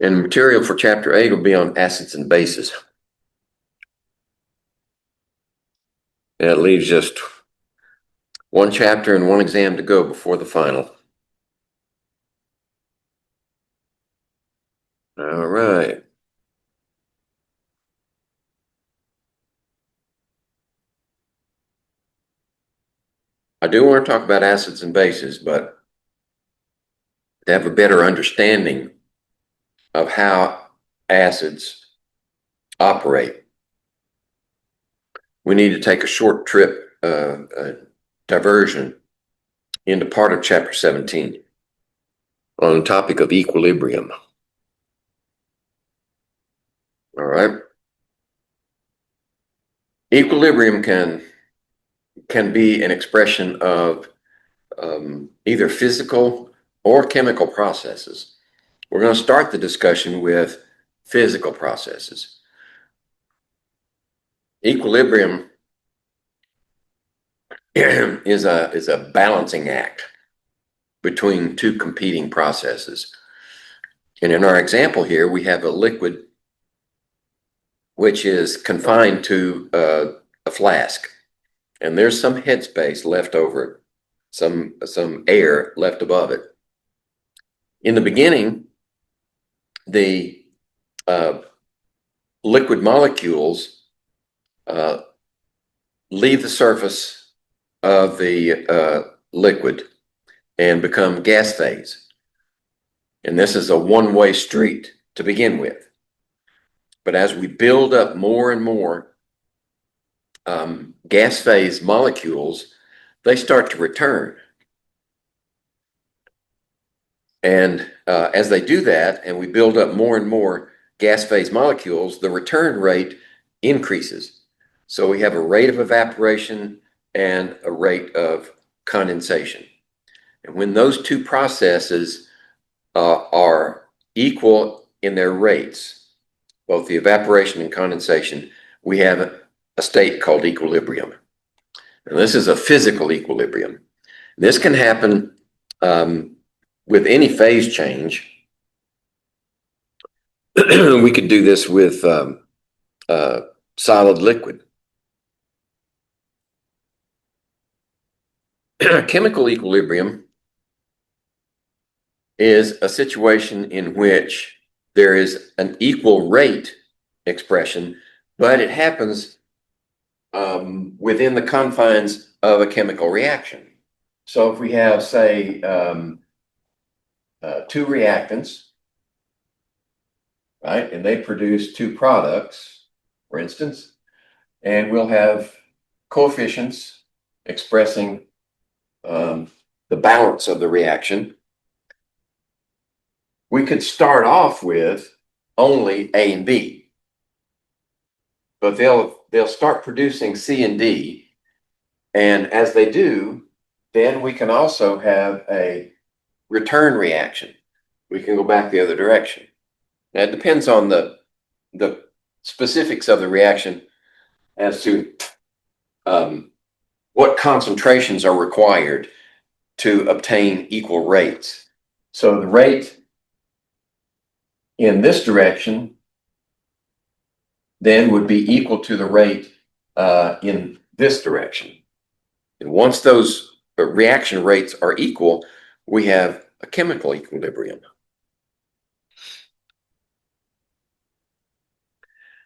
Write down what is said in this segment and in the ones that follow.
And material for Chapter 8 will be on acids and bases. And it leaves just one chapter and one exam to go before the final. All right. I do want to talk about acids and bases, but to have a better understanding of how acids operate, we need to take a short trip, diversion into part of Chapter 17 on the topic of equilibrium. All right. Equilibrium can be an expression of either physical or chemical processes. We're going to start the discussion with physical processes. Equilibrium is a balancing act between two competing processes. And in our example here, we have a liquid which is confined to a flask. And there's some headspace left over it, some air left above it. In the beginning, the liquid molecules leave the surface of the liquid and become gas phase. And this is a one-way street to begin with. But as we build up more and more gas phase molecules, they start to return. And as they do that, and we build up more and more gas phase molecules, the return rate increases. So we have a rate of evaporation and a rate of condensation. And when those two processes are equal in their rates, both the evaporation and condensation, we have a state called equilibrium. And this is a physical equilibrium. This can happen with any phase change. We could do this with solid liquid. Chemical equilibrium is a situation in which there is an equal rate expression, but it happens within the confines of a chemical reaction. So if we have, say, two reactants, right, and they produce two products, for instance, and we'll have coefficients expressing the balance of the reaction. We could start off with only A and B, but they'll start producing C and D, and as they do, then we can also have a return reaction. We can go back the other direction. Now, it depends on the specifics of the reaction as to what concentrations are required to obtain equal rates. So the rate in this direction then would be equal to the rate in this direction. And once those reaction rates are equal, we have a chemical equilibrium.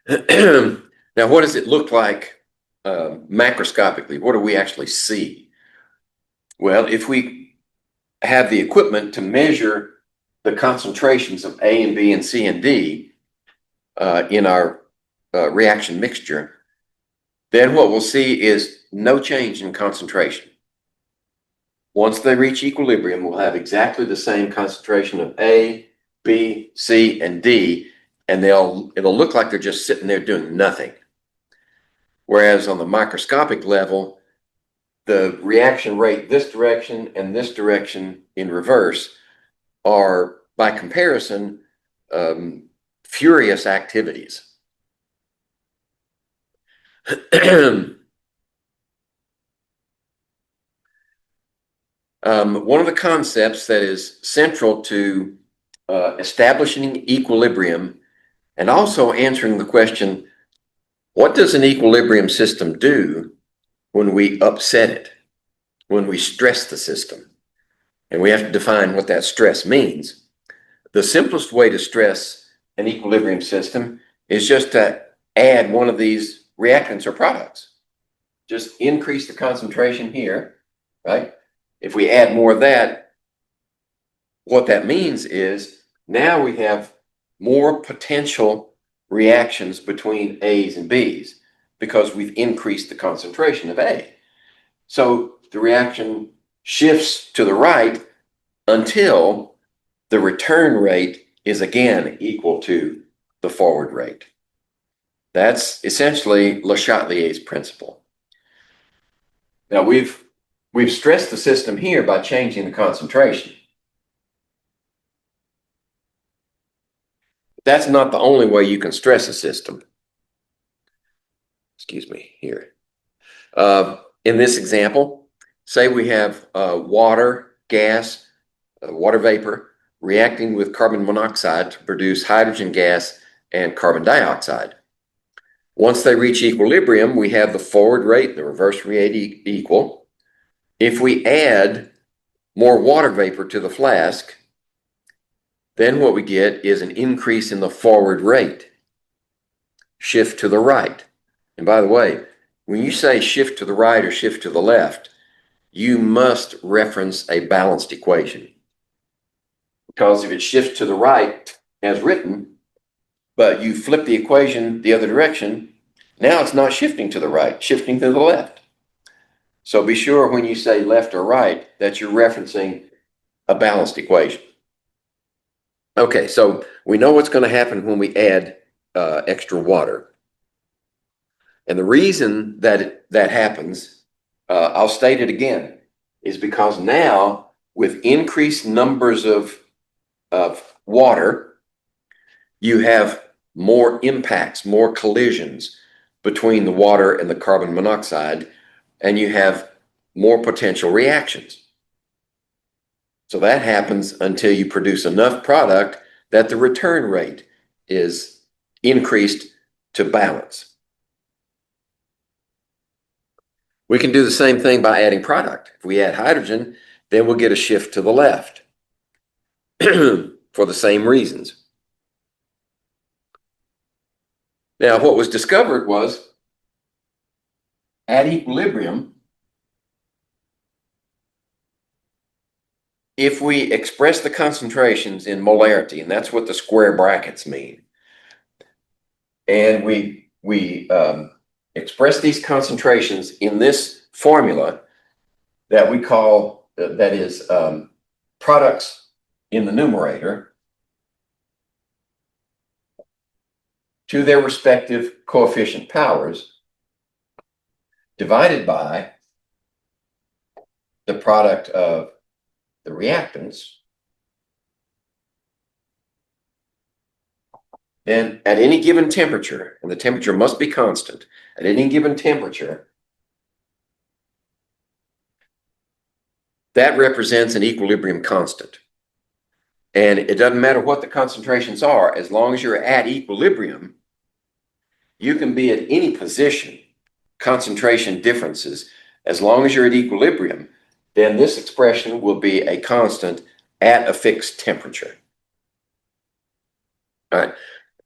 Now, what does it look like macroscopically? What do we actually see? Well, if we have the equipment to measure the concentrations of A and B and C and D in our reaction mixture, then what we'll see is no change in concentration. Once they reach equilibrium, we'll have exactly the same concentration of A, B, C, and D, and it'll look like they're just sitting there doing nothing. Whereas on the microscopic level, the reaction rate this direction and this direction in reverse are, by comparison, furious activities. One of the concepts that is central to establishing equilibrium, and also answering the question, what does an equilibrium system do when we upset it, when we stress the system? And we have to define what that stress means. The simplest way to stress an equilibrium system is just to add one of these reactants or products. Just increase the concentration here, right? If we add more of that, what that means is now we have more potential reactions between A's and B's because we've increased the concentration of A. So the reaction shifts to the right until the return rate is again equal to the forward rate. That's essentially Le Chatelier's principle. Now we've stressed the system here by changing the concentration. That's not the only way you can stress a system. Excuse me, here. In this example, say we have water, gas, water vapor reacting with carbon monoxide to produce hydrogen gas and carbon dioxide. Once they reach equilibrium, we have the forward rate and the reverse rate equal. If we add more water vapor to the flask, then what we get is an increase in the forward rate. Shift to the right. And by the way, when you say shift to the right or shift to the left, you must reference a balanced equation. Because if it shifts to the right as written, but you flip the equation the other direction, now it's not shifting to the right, shifting to the left. So be sure when you say left or right that you're referencing a balanced equation. Okay, so we know what's going to happen when we add extra water. And the reason that that happens, I'll state it again, is because now with increased numbers of water, you have more impacts, more collisions between the water and the carbon monoxide, and you have more potential reactions. So that happens until you produce enough product that the return rate is increased to balance. We can do the same thing by adding product. If we add hydrogen, then we'll get a shift to the left for the same reasons. Now, what was discovered was at equilibrium, if we express the concentrations in molarity, and that's what the square brackets mean, and we express these concentrations in this formula that we call, that is products in the numerator to their respective coefficient powers divided by the product of the reactants, then at any given temperature, and the temperature must be constant, at any given temperature, that represents an equilibrium constant. And it doesn't matter what the concentrations are, as long as you're at equilibrium, you can be at any position, concentration differences, as long as you're at equilibrium, then this expression will be a constant at a fixed temperature. All right.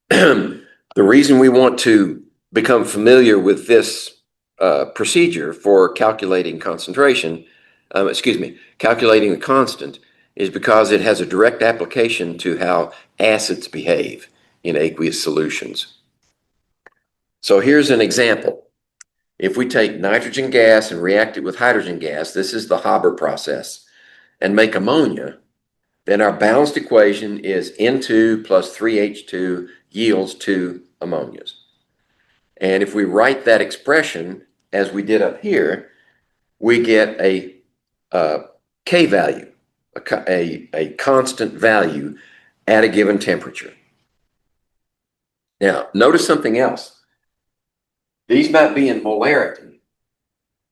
The reason we want to become familiar with this procedure for calculating concentration, calculating the constant, is because it has a direct application to how acids behave in aqueous solutions. So here's an example. If we take nitrogen gas and react it with hydrogen gas, this is the Haber process, and make ammonia, then our balanced equation is N2 plus 3H2 yields 2 ammonias. And if we write that expression as we did up here, we get a K value, a constant value at a given temperature. Now, notice something else. These might be in molarity,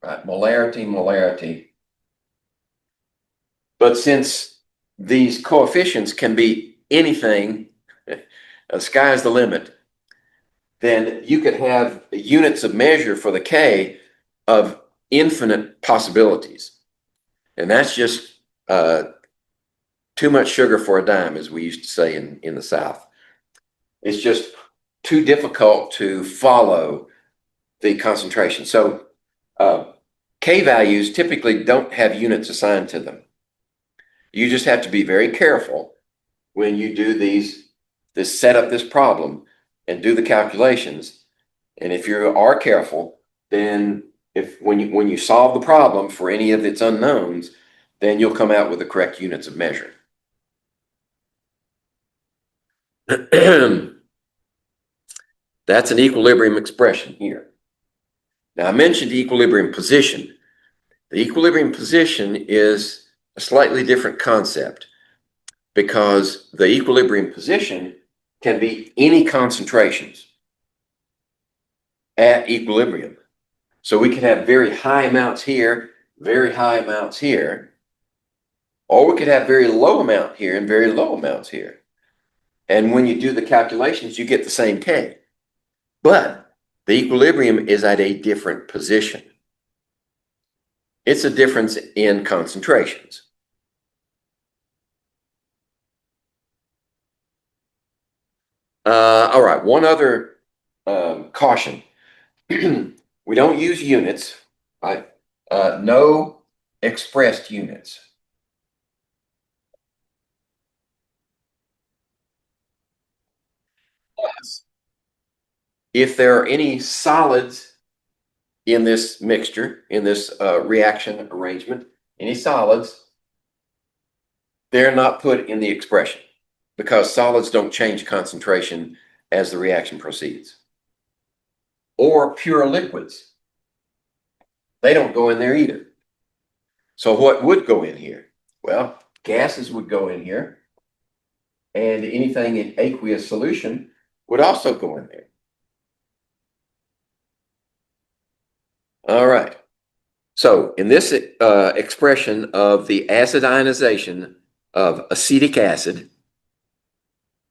right? Molarity. But since these coefficients can be anything, sky's the limit, then you could have units of measure for the K of infinite possibilities. And that's just too much sugar for a dime, as we used to say in the South. It's just too difficult to follow the concentration. So K values typically don't have units assigned to them. You just have to be very careful when you do set up this problem and do the calculations. And if you are careful, then when you solve the problem for any of its unknowns, then you'll come out with the correct units of measure. That's an equilibrium expression here. Now, I mentioned equilibrium position. The equilibrium position is a slightly different concept because the equilibrium position can be any concentrations at equilibrium. So we could have very high amounts here, very high amounts here, or we could have very low amount here and very low amounts here. And when you do the calculations, you get the same K. But the equilibrium is at a different position. It's a difference in concentrations. All right, one other caution. We don't use units, right? No expressed units. Plus, if there are any solids in this mixture, in this reaction arrangement, any solids, they're not put in the expression because solids don't change concentration as the reaction proceeds. Or pure liquids, they don't go in there either. So what would go in here? Well, gases would go in here, and anything in aqueous solution would also go in there. All right. So in this expression of the acid ionization of acetic acid,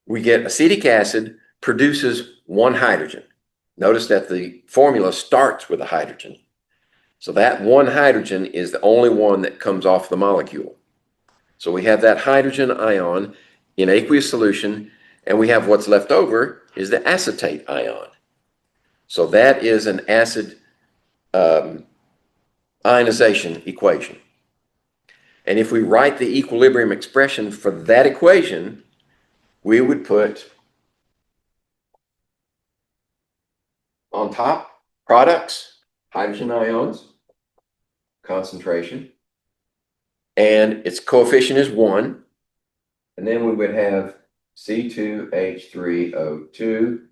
we get acetic acid produces one hydrogen. Notice that the formula starts with a hydrogen. So that one hydrogen is the only one that comes off the molecule. So we have that hydrogen ion in aqueous solution, and we have what's left over is the acetate ion. So that is an acid ionization equation. And if we write the equilibrium expression for that equation, we would put on top products, hydrogen ions, concentration, and its coefficient is 1. And then we would have C2H3O2.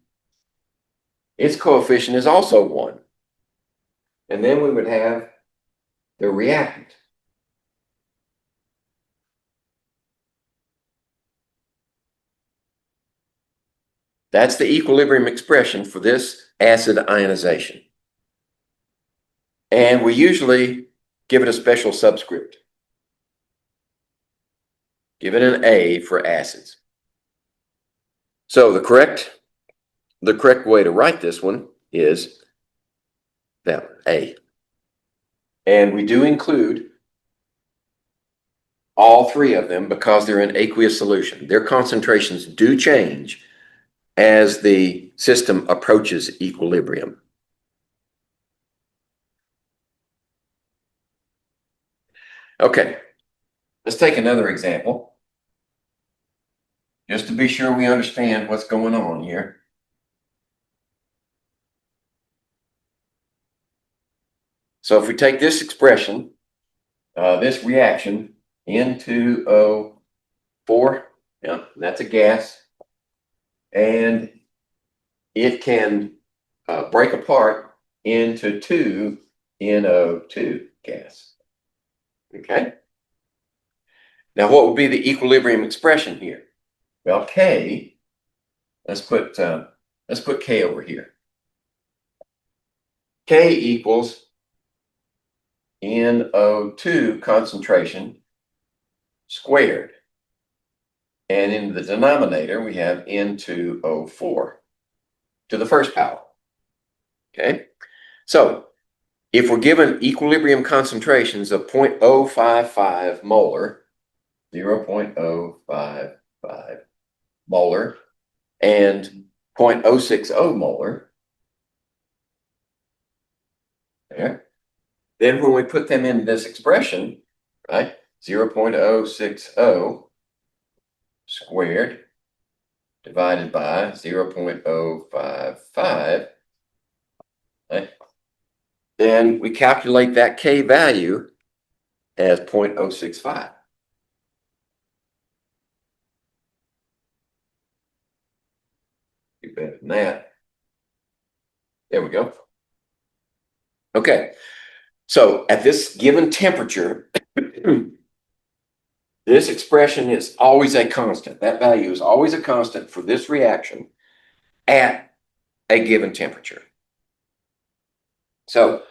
Its coefficient is also 1. And then we would have the reactant. That's the equilibrium expression for this acid ionization. And we usually give it a special subscript. Give it an A for acids. So the correct way to write this one is that A. And we do include all three of them because they're in aqueous solution. Their concentrations do change as the system approaches equilibrium. Okay, let's take another example, just to be sure we understand what's going on here. So if we take this expression, this reaction, N2O4, yeah, that's a gas, and it can break apart into 2NO2 gas. Okay. Now, what would be the equilibrium expression here? Well, K. Let's put K over here. K equals NO2 concentration squared. And in the denominator, we have N2O4 to the first power. Okay, so if we're given equilibrium concentrations of 0.055 molar, 0.055 molar, and 0.060 molar, there, then when we put them in this expression, right, 0.060 squared divided by 0.055, right, then we calculate that K value as 0.065. Do better than that. There we go. Okay, so at this given temperature, this expression is always a constant. That value is always a constant for this reaction at a given temperature. So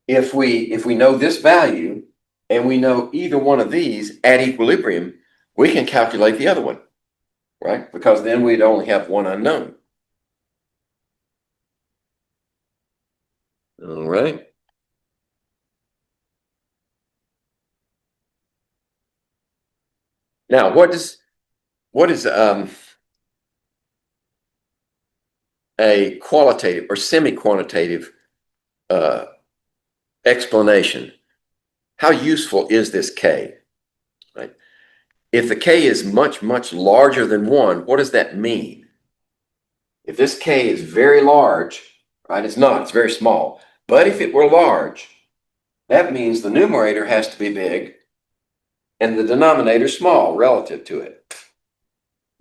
if we know this value and we know either one of these at equilibrium, we can calculate the other one, right? Because then we'd only have one unknown. All right. Now, what is a qualitative or semi-quantitative explanation? How useful is this K? Right? If the K is much, much larger than 1, what does that mean? If this K is very large, right, it's not, it's very small. But if it were large, that means the numerator has to be big and the denominator small relative to it,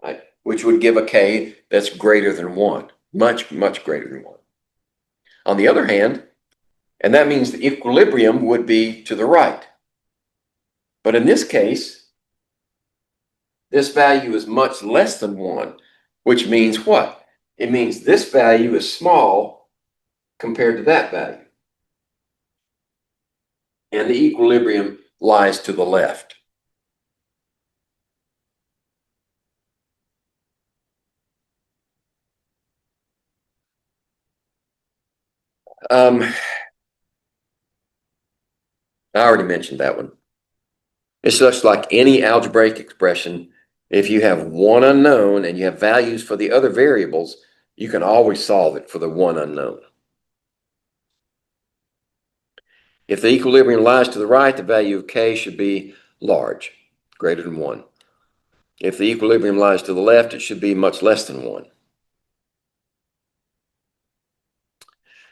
right? Which would give a K that's greater than 1, much, much greater than 1. On the other hand, and that means the equilibrium would be to the right. But in this case, this value is much less than 1, which means what? It means this value is small compared to that value. And the equilibrium lies to the left. I already mentioned that one. It's just like any algebraic expression. If you have one unknown and you have values for the other variables, you can always solve it for the one unknown. If the equilibrium lies to the right, the value of K should be large, greater than 1. If the equilibrium lies to the left, it should be much less than 1.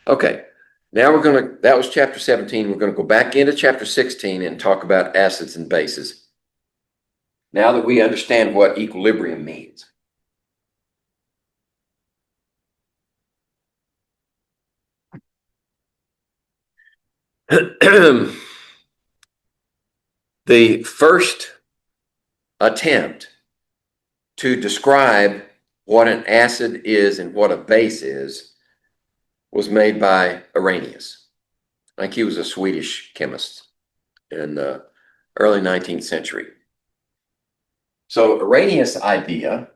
Okay, now that was chapter 17. We're going to go back into chapter 16 and talk about acids and bases. Now that we understand what equilibrium means. The first attempt to describe what an acid is and what a base is was made by Arrhenius. I think he was a Swedish chemist in the early 19th century. So Arrhenius' idea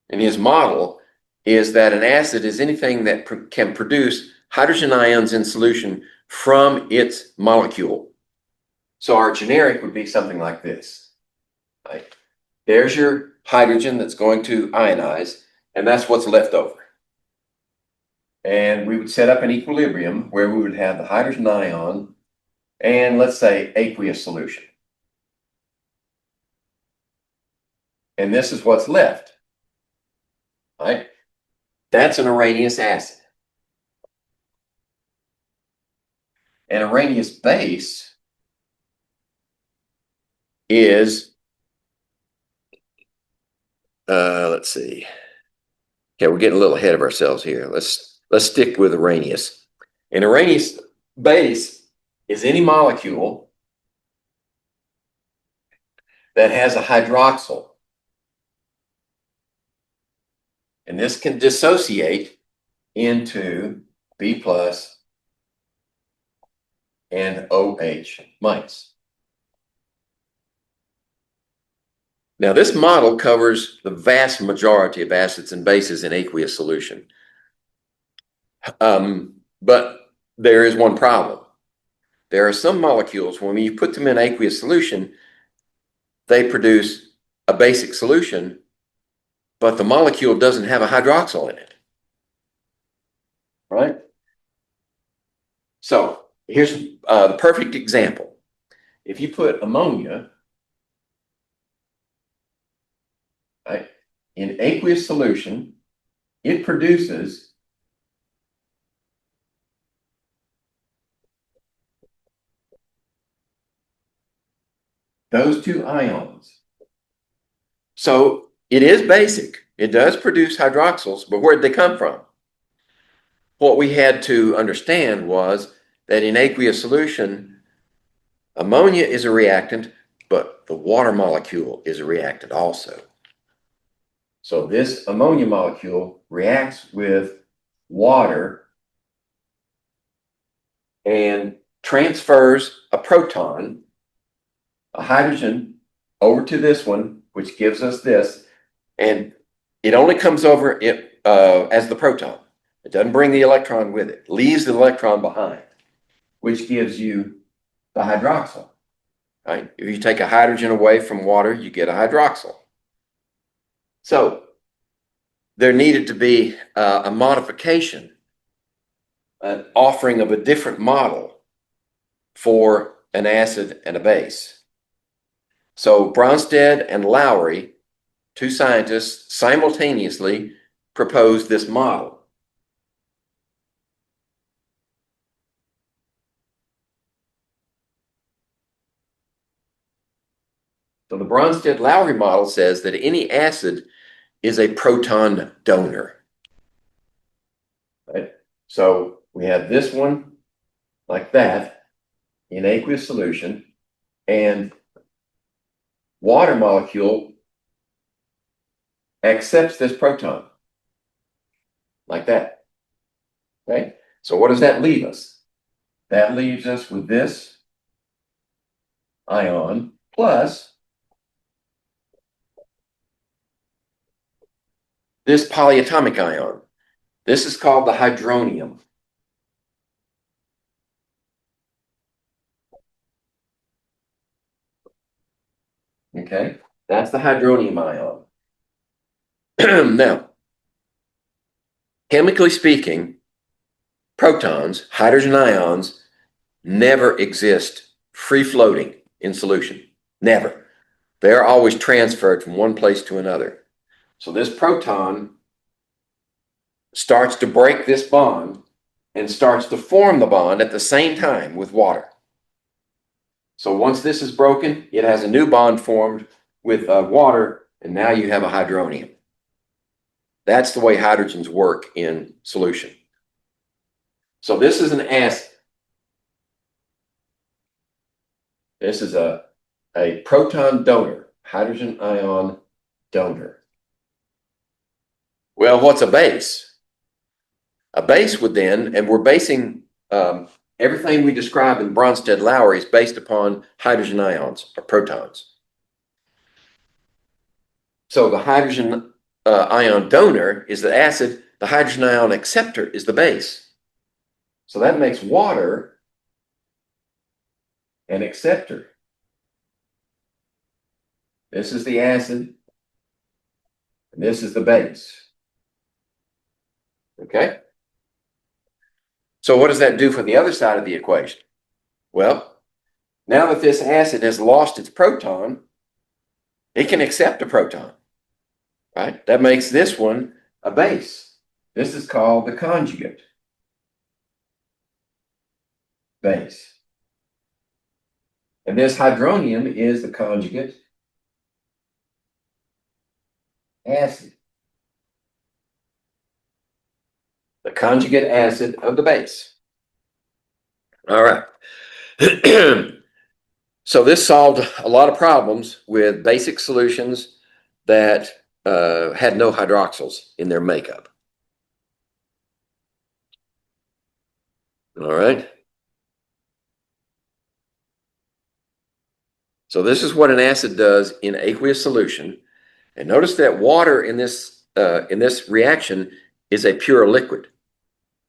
and his model is that an acid is anything that can produce hydrogen ions in solution from its molecule. So our generic would be something like this. Right? There's your hydrogen that's going to ionize, and that's what's left over. And we would set up an equilibrium where we would have the hydrogen ion and, let's say, aqueous solution. And this is what's left. Right? That's an Arrhenius acid. An Arrhenius base is, let's see. Okay, we're getting a little ahead of ourselves here. Let's stick with Arrhenius. An Arrhenius base is any molecule that has a hydroxyl. And this can dissociate into B plus and OH minus. Now, this model covers the vast majority of acids and bases in aqueous solution. But there is one problem. There are some molecules, when you put them in aqueous solution, they produce a basic solution, but the molecule doesn't have a hydroxyl in it. Right? So here's the perfect example. If you put ammonia, right, in aqueous solution, it produces those two ions. So it is basic. It does produce hydroxyls, but where'd they come from? What we had to understand was that in aqueous solution, ammonia is a reactant, but the water molecule is a reactant also. So this ammonia molecule reacts with water and transfers a proton, a hydrogen, over to this one, which gives us this, and it only comes over as the proton. It doesn't bring the electron with it, leaves the electron behind, which gives you the hydroxyl. Right? If you take a hydrogen away from water, you get a hydroxyl. So there needed to be a modification, an offering of a different model for an acid and a base. So Bronsted and Lowry, two scientists, simultaneously proposed this model. So the Bronsted-Lowry model says that any acid is a proton donor. Right? So we have this one like that in aqueous solution, and water molecule accepts this proton like that. Okay? So what does that leave us? That leaves us with this ion plus this polyatomic ion. This is called the hydronium. Okay, that's the hydronium ion. Now, chemically speaking, protons, hydrogen ions, never exist free floating in solution. Never. They're always transferred from one place to another. So this proton starts to break this bond and starts to form the bond at the same time with water. So once this is broken, it has a new bond formed with water, and now you have a hydronium. That's the way hydrogens work in solution. So this is an acid. This is a proton donor, hydrogen ion donor. Well, what's a base? A base would then, and we're basing everything we describe in Bronsted-Lowry is based upon hydrogen ions or protons. So the hydrogen ion donor is the acid, the hydrogen ion acceptor is the base. So that makes water an acceptor. This is the acid, and this is the base. Okay? So what does that do for the other side of the equation? Well, now that this acid has lost its proton, it can accept a proton, right? That makes this one a base. This is called the conjugate base. And this hydronium is the conjugate acid. The conjugate acid of the base. All right. So this solved a lot of problems with basic solutions that had no hydroxyls in their makeup. All right. So this is what an acid does in aqueous solution. And notice that water in this reaction is a pure liquid.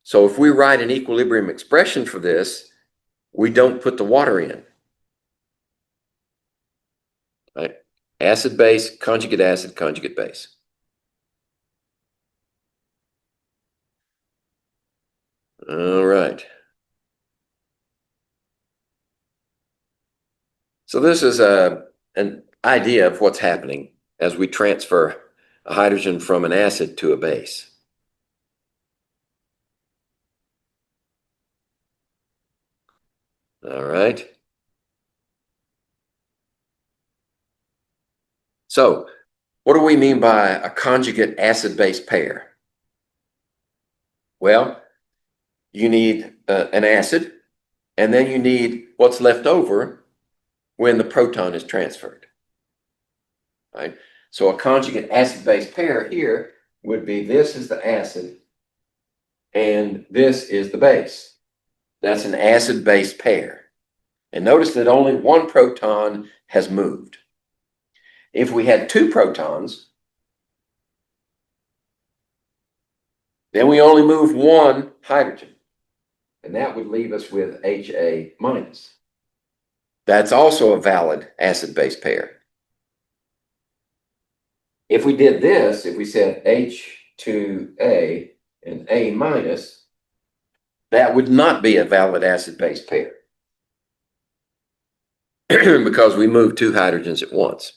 So if we write an equilibrium expression for this, we don't put the water in. Right? Acid base, conjugate base. All right. So this is an idea of what's happening as we transfer a hydrogen from an acid to a base. All right. So what do we mean by a conjugate acid-base pair? Well, you need an acid, and then you need what's left over when the proton is transferred. Right? So a conjugate acid-base pair here would be this is the acid, and this is the base. That's an acid-base pair. And notice that only one proton has moved. If we had two protons, then we only move one hydrogen. And that would leave us with Ha minus. That's also a valid acid-base pair. If we did this, if we said H2A and A minus, that would not be a valid acid-base pair because we move two hydrogens at once.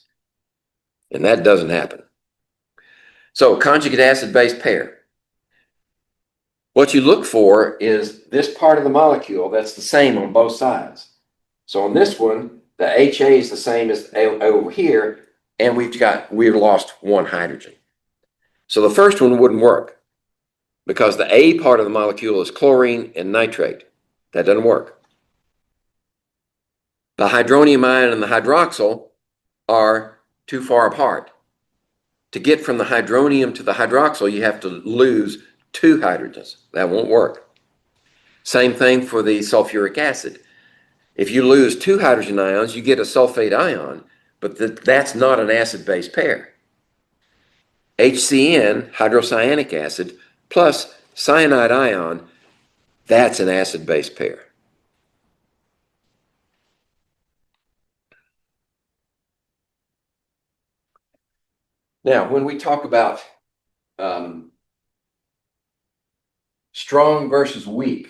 And that doesn't happen. So conjugate acid-base pair. What you look for is this part of the molecule that's the same on both sides. So on this one, the HA is the same as over here, and we've lost one hydrogen. So the first one wouldn't work because the A part of the molecule is chlorine and nitrate. That doesn't work. The hydronium ion and the hydroxyl are too far apart. To get from the hydronium to the hydroxyl, you have to lose two hydrogens. That won't work. Same thing for the sulfuric acid. If you lose two hydrogen ions, you get a sulfate ion, but that's not an acid-base pair. HCN, hydrocyanic acid, plus cyanide ion, that's an acid-base pair. Now, when we talk about strong versus weak,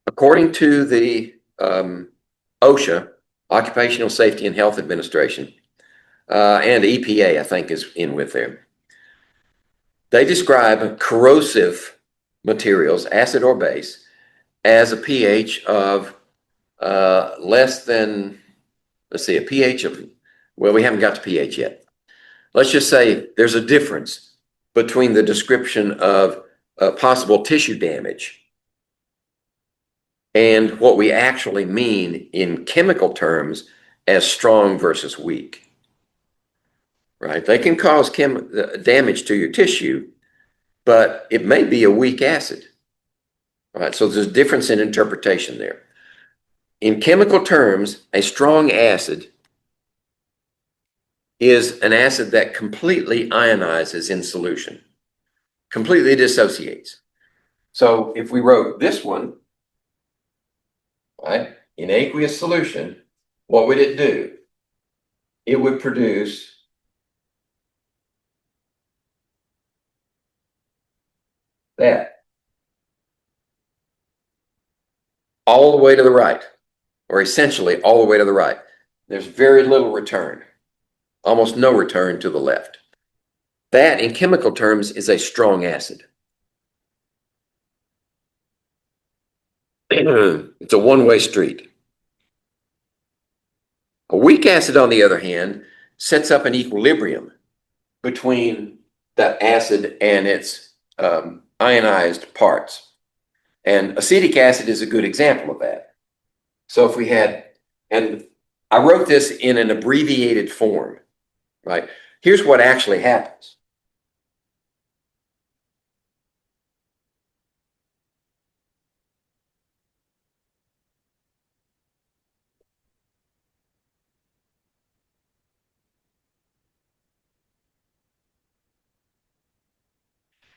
according to the OSHA, Occupational Safety and Health Administration, and EPA, I think, is in with there. They describe corrosive materials, acid or base, as a pH of less than, let's see, a pH of, well, we haven't got to pH yet. Let's just say there's a difference between the description of possible tissue damage and what we actually mean in chemical terms as strong versus weak. Right? They can cause damage to your tissue, but it may be a weak acid. Right? So there's a difference in interpretation there. In chemical terms, a strong acid is an acid that completely ionizes in solution, completely dissociates. So if we wrote this one, right, in aqueous solution, what would it do? It would produce that all the way to the right, or essentially all the way to the right. There's very little return, almost no return to the left. That, in chemical terms, is a strong acid. It's a one-way street. A weak acid, on the other hand, sets up an equilibrium between the acid and its ionized parts. And acetic acid is a good example of that. So if we had, and I wrote this in an abbreviated form, right? Here's what actually happens.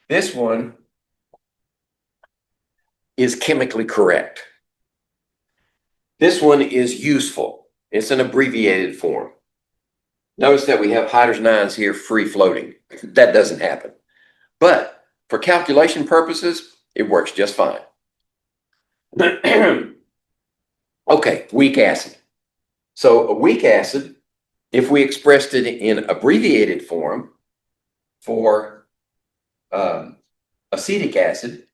This one is chemically correct. This one is useful. It's an abbreviated form. Notice that we have hydrogen ions here free floating. That doesn't happen. But for calculation purposes, it works just fine. Okay, weak acid. So a weak acid, if we expressed it in abbreviated form for acetic acid,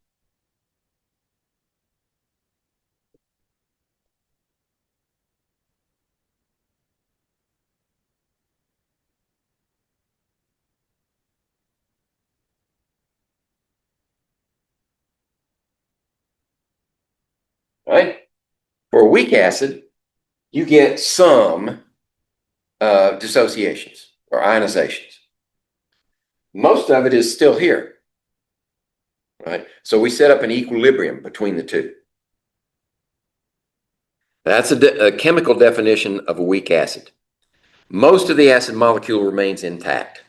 right? For a weak acid, you get some dissociations or ionizations. Most of it is still here, right? So we set up an equilibrium between the two. That's a chemical definition of a weak acid. Most of the acid molecule remains intact,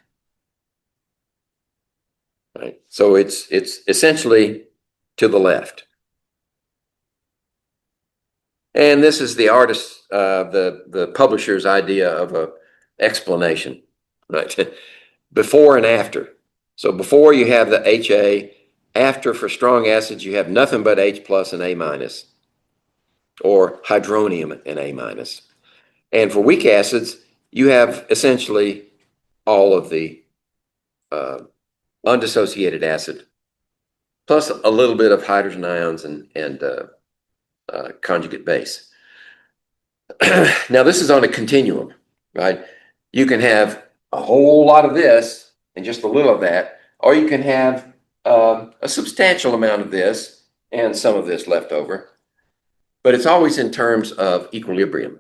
right? So it's essentially to the left. And this is the artist, the publisher's idea of a explanation, right? Before and after. So before you have the HA, after for strong acids you have nothing but H plus and A minus, or hydronium and A minus. And for weak acids, you have essentially all of the undissociated acid, plus a little bit of hydrogen ions and conjugate base. Now, this is on a continuum, right? You can have a whole lot of this and just a little of that, or you can have a substantial amount of this and some of this left over. But it's always in terms of equilibrium.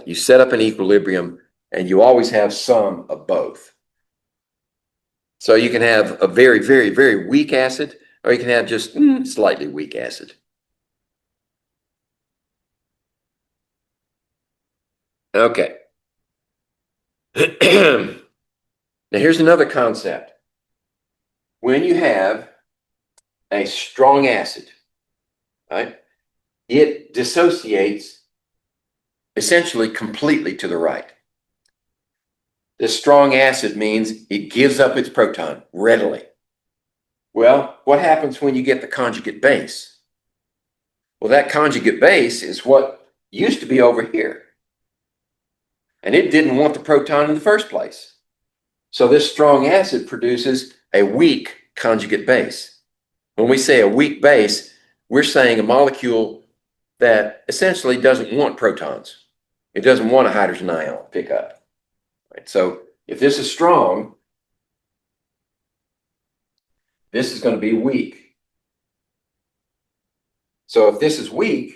You set up an equilibrium, and you always have some of both. So you can have a very, very, very weak acid, or you can have just slightly weak acid. Okay. Now, here's another concept. When you have a strong acid, right, it dissociates essentially completely to the right. This strong acid means it gives up its proton readily. Well, what happens when you get the conjugate base? Well, that conjugate base is what used to be over here. And it didn't want the proton in the first place. So this strong acid produces a weak conjugate base. When we say a weak base, we're saying a molecule that essentially doesn't want protons. It doesn't want a hydrogen ion pickup. Right? So if this is strong, this is going to be weak. So if this is weak,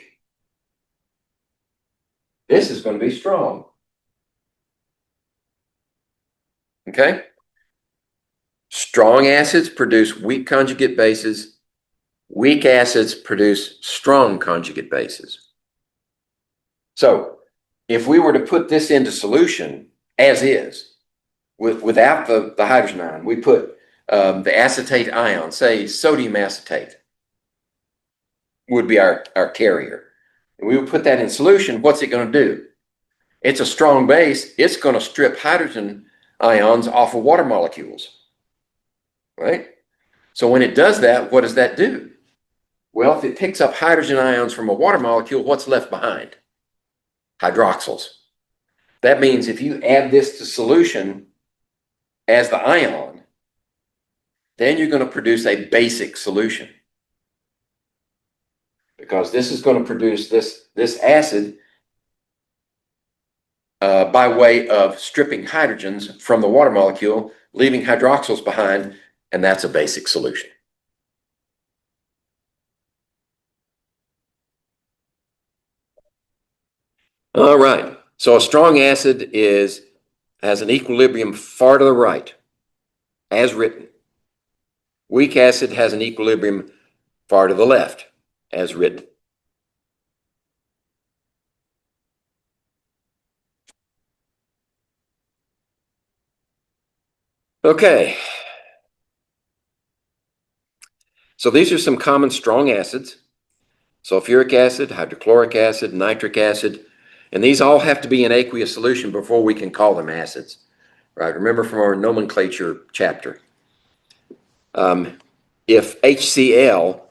this is going to be strong. Okay? Strong acids produce weak conjugate bases. Weak acids produce strong conjugate bases. So if we were to put this into solution as is, without the hydrogen ion, we put the acetate ion, say sodium acetate would be our carrier. And we would put that in solution, what's it going to do? It's a strong base. It's going to strip hydrogen ions off of water molecules, right? So when it does that, what does that do? Well, if it picks up hydrogen ions from a water molecule, what's left behind? Hydroxyls. That means if you add this to solution as the ion, then you're going to produce a basic solution. Because this is going to produce this acid by way of stripping hydrogens from the water molecule, leaving hydroxyls behind, and that's a basic solution. All right, so a strong acid has an equilibrium far to the right, as written. Weak acid has an equilibrium far to the left, as written. Okay, So these are some common strong acids: sulfuric acid, hydrochloric acid, nitric acid, and these all have to be in aqueous solution before we can call them acids, right? Remember from our nomenclature chapter. If HCl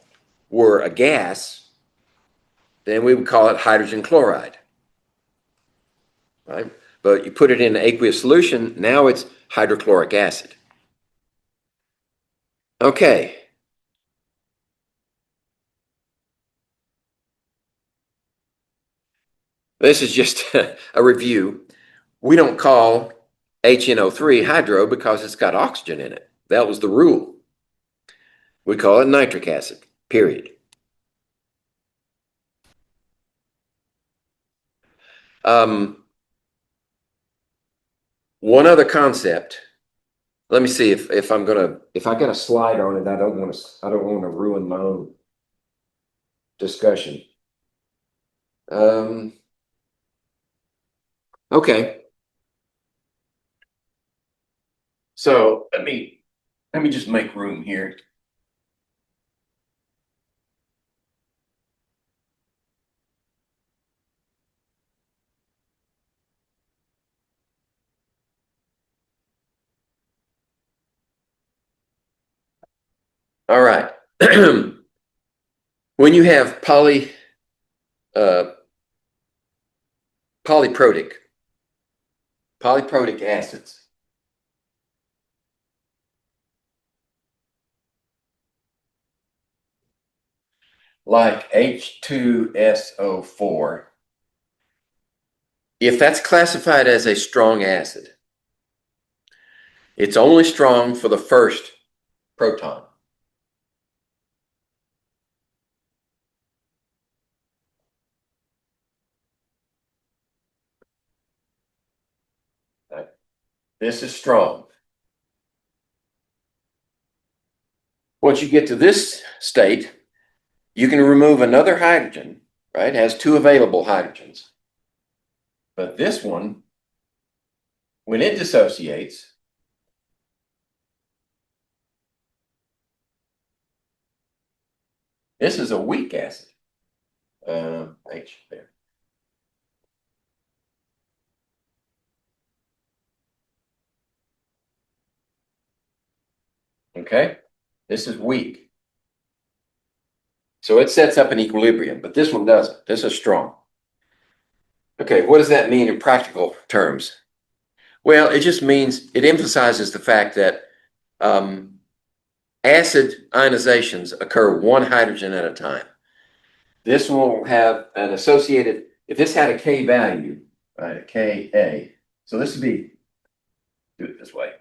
were a gas, then we would call it hydrogen chloride, right? But you put it in aqueous solution, now it's hydrochloric acid. Okay. This is just a review. We don't call HNO3 hydro because it's got oxygen in it. That was the rule. We call it nitric acid, period. One other concept. Let me see if I got a slide on it. I don't want to ruin my own discussion. Okay. So let me just make room here. All right. When you have polyprotic acids, like H2SO4, if that's classified as a strong acid, it's only strong for the first proton. Right? This is strong. Once you get to this state, you can remove another hydrogen, right? It has two available hydrogens. But this one, when it dissociates, this is a weak acid. H there. Okay, this is weak. So it sets up an equilibrium, but this one doesn't. This is strong. Okay, what does that mean in practical terms? Well, it just means it emphasizes the fact that acid ionizations occur one hydrogen at a time. This one will have an associated, if this had a K value, right, a Ka, so this would be, do it this way,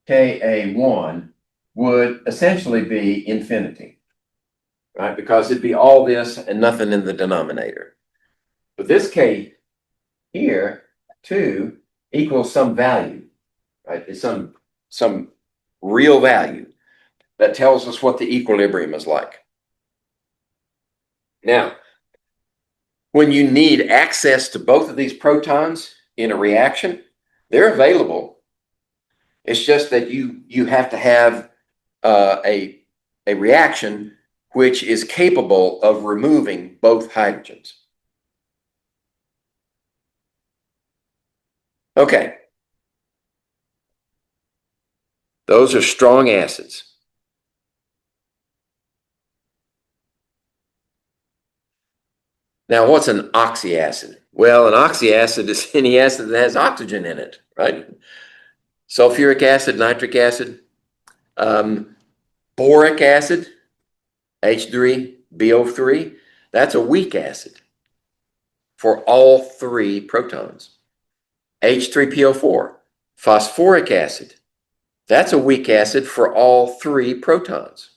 Ka1 would essentially be infinity, right? Because it'd be all this and nothing in the denominator. But this K here, 2, equals some value, right? It's some real value that tells us what the equilibrium is like. Now, when you need access to both of these protons in a reaction, they're available. It's just that you have to have a reaction which is capable of removing both hydrogens. Okay. Those are strong acids. Now, what's an oxyacid? Well, an oxyacid is any acid that has oxygen in it, right? Sulfuric acid, nitric acid, boric acid, H3BO3, that's a weak acid for all three protons. H3PO4, phosphoric acid, that's a weak acid for all three protons.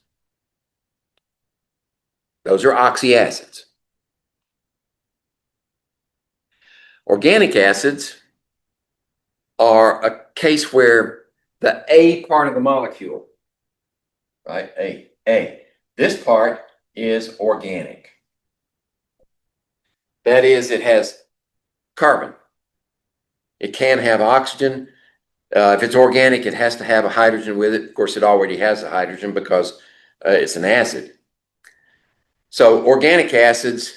Those are oxyacids. Organic acids are a case where the A part of the molecule, right, A, this part is organic. That is, it has carbon. It can have oxygen. If it's organic, it has to have a hydrogen with it. Of course, it already has a hydrogen because It's an acid. So organic acids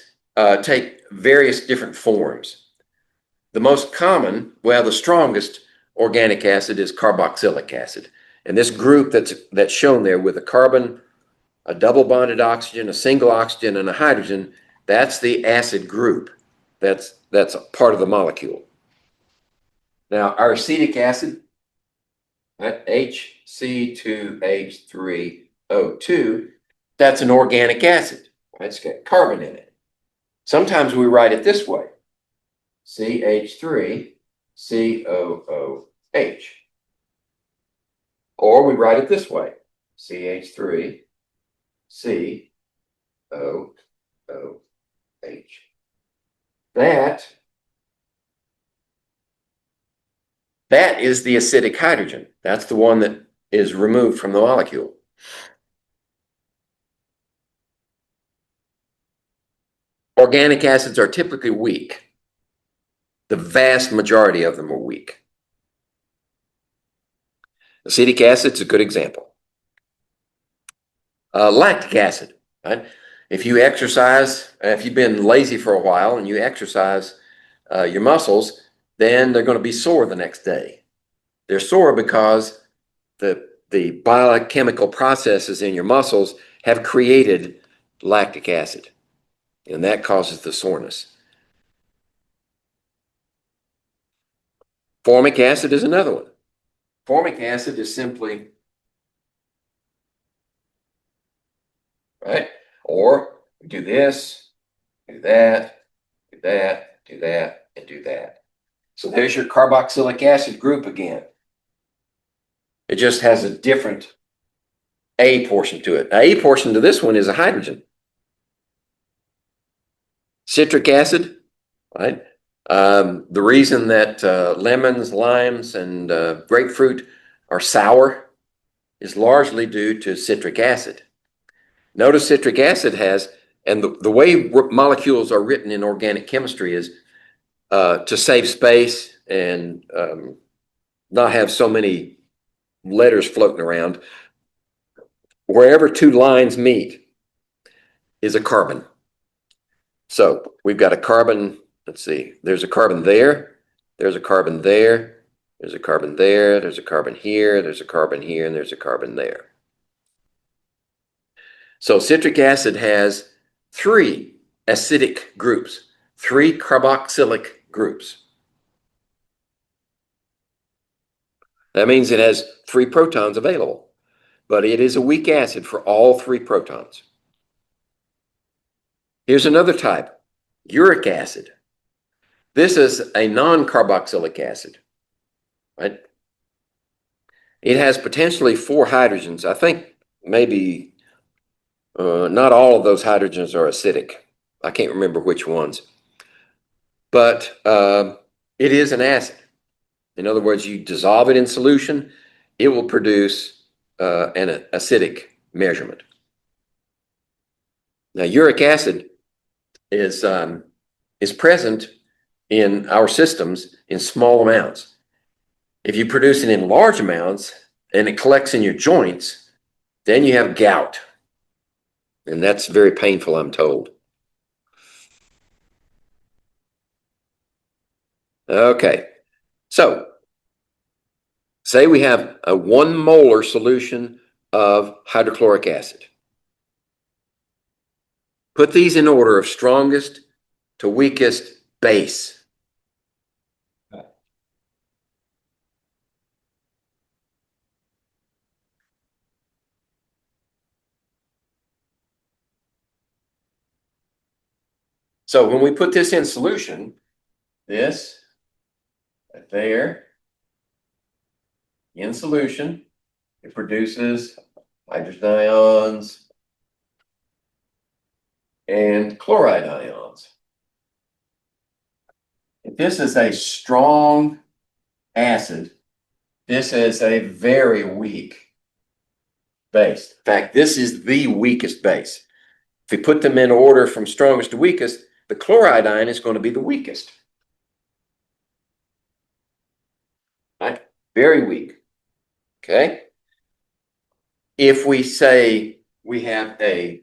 take various different forms. The most common, well, the strongest organic acid is carboxylic acid. And this group that's shown there with a carbon, a double bonded oxygen, a single oxygen, and a hydrogen, that's the acid group. That's a part of the molecule. Now, our acetic acid, HC2H3O2, that's an organic acid. It's got carbon in it. Sometimes we write it this way, CH3COOH. Or we write it this way, CH3COOH. That is the acidic hydrogen. That's the one that is removed from the molecule. Organic acids are typically weak. The vast majority of them are weak. Acetic acid is a good example. Lactic acid, right? If you exercise, if you've been lazy for a while and you exercise your muscles, then they're going to be sore the next day. They're sore because the biochemical processes in your muscles have created lactic acid, and that causes the soreness. Formic acid is another one. Formic acid is simply, right? Or do this, do that, do that, do that, and do that. So there's your carboxylic acid group again. It just has a different A portion to it. A portion to this one is a hydrogen. Citric acid, right? The reason that lemons, limes, and grapefruit are sour is largely due to citric acid. Notice citric acid has, and the way molecules are written in organic chemistry is to save space and not have so many letters floating around. Wherever two lines meet is a carbon. So we've got a carbon, let's see, there's a carbon there, there's a carbon there, there's a carbon there, there's a carbon here, there's a carbon here, and there's a carbon there. So citric acid has three acidic groups, three carboxylic groups. That means it has three protons available, but it is a weak acid for all three protons. Here's another type, uric acid. This is a non-carboxylic acid, right? It has potentially four hydrogens. I think maybe not all of those hydrogens are acidic. I can't remember which ones. But it is an acid. In other words, you dissolve it in solution, it will produce an acidic measurement. Now, uric acid is present in our systems in small amounts. If you produce it in large amounts and it collects in your joints, then you have gout. And that's very painful, I'm told. Okay, so say we have a 1 molar solution of hydrochloric acid. Put these in order of strongest to weakest base. So when we put this in solution, this right there in solution, it produces hydrogen ions and chloride ions. If this is a strong acid, this is a very weak base. In fact, this is the weakest base. If we put them in order from strongest to weakest, the chloride ion is going to be the weakest. Right? Very weak. Okay? If we say we have a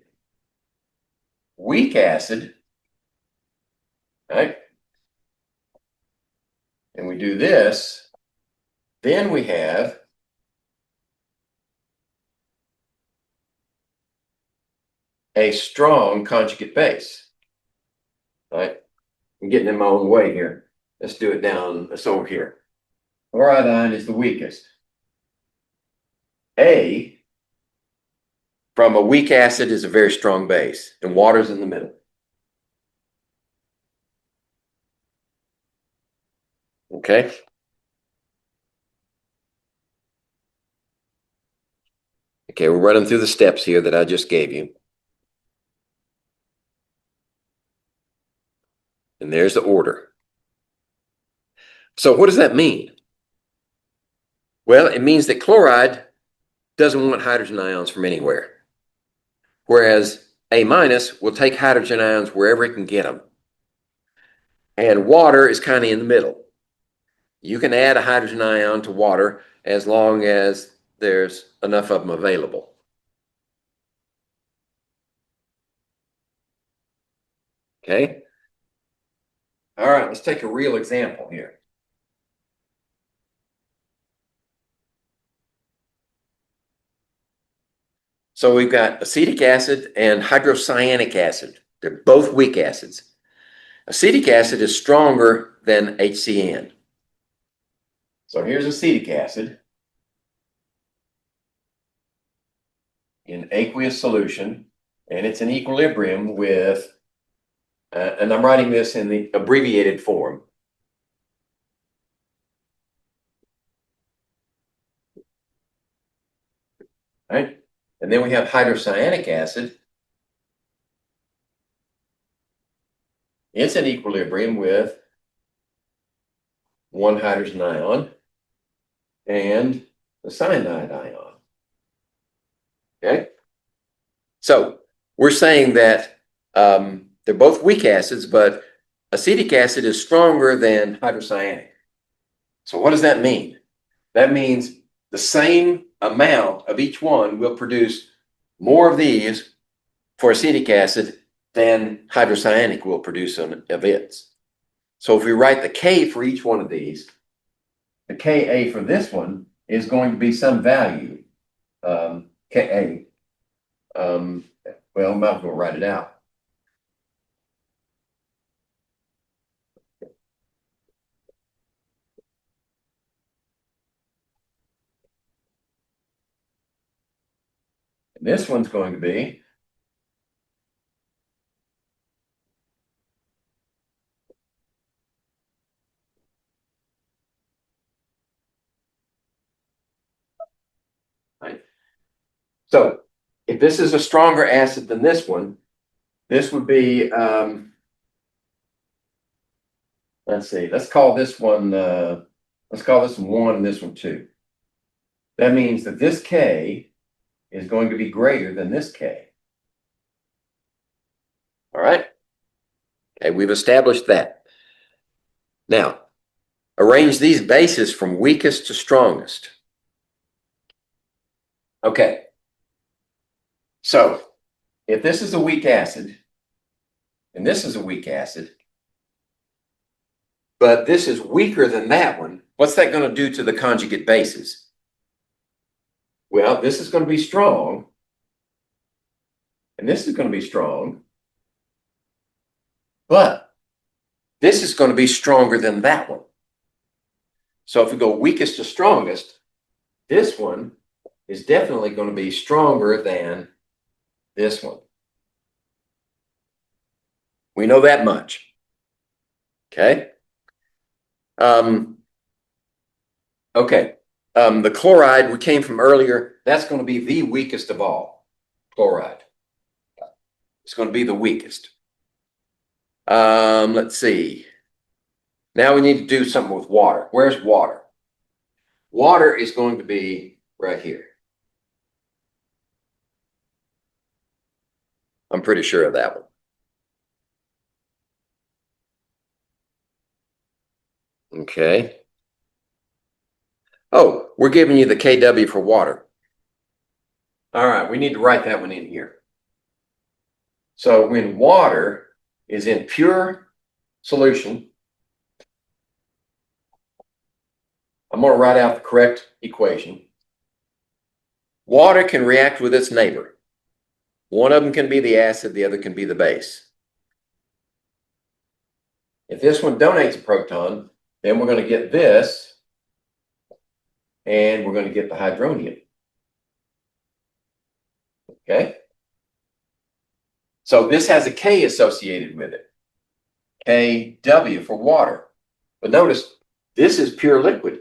weak acid, right? And we do this, then we have a strong conjugate base, right? I'm getting in my own way here. Let's do it down, it's over here. Chloride is the weakest. A from a weak acid is a very strong base, and water's in the middle. Okay? Okay, we're running through the steps here that I just gave you. And there's the order. So what does that mean? Well, it means that chloride doesn't want hydrogen ions from anywhere, whereas A minus will take hydrogen ions wherever it can get them. And water is kind of in the middle. You can add a hydrogen ion to water as long as there's enough of them available. Okay? All right, let's take a real example here. So we've got acetic acid and hydrocyanic acid. They're both weak acids. Acetic acid is stronger than HCN. So here's acetic acid in aqueous solution, and it's in equilibrium with, and I'm writing this in the abbreviated form. Right? And then we have hydrocyanic acid. It's in equilibrium with one hydrogen ion and the cyanide ion. Okay? So we're saying that they're both weak acids, but acetic acid is stronger than hydrocyanic. So what does that mean? That means the same amount of each one will produce more of these for acetic acid than hydrocyanic will produce of its. So if we write the K for each one of these, the Ka for this one is going to be some value, Ka. Well, might as well write it out. And this one's going to be right. So if this is a stronger acid than this one, this would be, let's see, let's call this one 1 and this one 2. That means that this K is going to be greater than this K. All right? Okay, we've established that. Now, arrange these bases from weakest to strongest. Okay. So, if this is a weak acid, and this is a weak acid, but this is weaker than that one, what's that going to do to the conjugate bases? Well, this is going to be strong, and this is going to be strong, but this is going to be stronger than that one. So if we go weakest to strongest, this one is definitely going to be stronger than this one. We know that much. Okay. Okay. The chloride we came from earlier, that's going to be the weakest of all. Chloride. It's going to be the weakest. Let's see. Now we need to do something with water. Where's water? Water is going to be right here. I'm pretty sure of that one. Okay. Oh, we're giving you the KW for water. All right, we need to write that one in here. So when water is in pure solution, I'm going to write out the correct equation. Water can react with its neighbor. One of them can be the acid, the other can be the base. If this one donates a proton, then we're going to get this, and we're going to get the hydronium. Okay? So this has a K associated with it. Kw for water. But notice, this is pure liquid,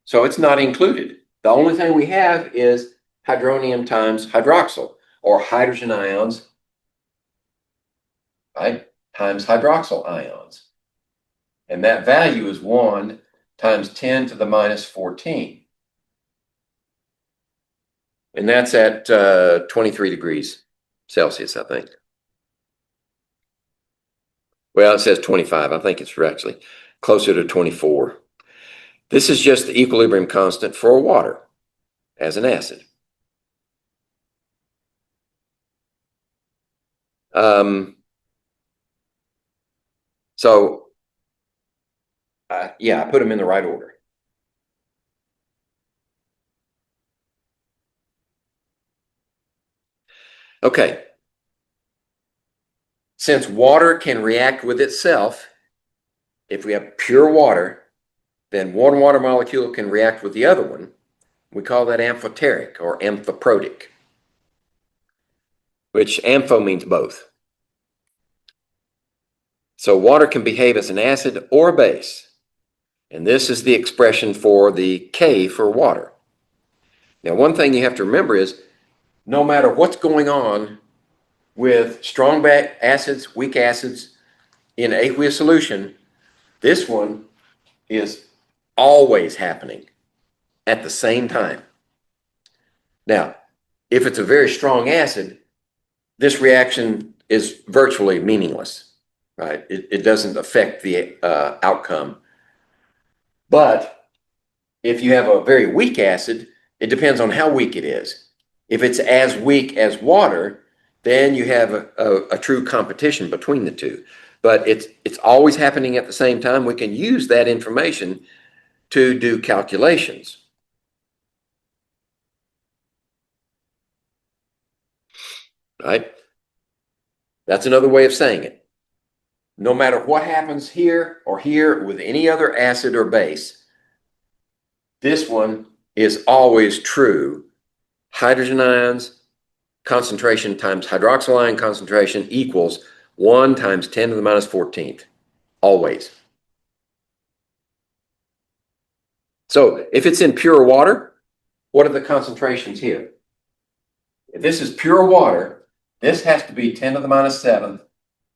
so it's not included. The only thing we have is hydronium times hydroxyl, or hydrogen ions, right, times hydroxyl ions. And that value is 1 times 10 to the minus 14. And that's at 23 degrees Celsius, I think. Well, it says 25. I think it's actually closer to 24. This is just the equilibrium constant for water as an acid. Yeah, I put them in the right order. Okay. Since water can react with itself, if we have pure water, then one water molecule can react with the other one. We call that amphoteric or amphiprotic, which ampho means both. So water can behave as an acid or a base. And this is the expression for the K for water. Now, one thing you have to remember is no matter what's going on with strong acids, weak acids in aqueous solution, this one is always happening at the same time. Now, if it's a very strong acid, this reaction is virtually meaningless, right? It doesn't affect the outcome. But if you have a very weak acid, it depends on how weak it is. If it's as weak as water, then you have a true competition between the two. But it's always happening at the same time. We can use that information to do calculations. Right? That's another way of saying it. No matter what happens here or here with any other acid or base, this one is always true. Hydrogen ions concentration times hydroxyl ion concentration equals 1 times 10 to the minus 14th. Always. So if it's in pure water, what are the concentrations here? If this is pure water, this has to be 10 to the minus 7th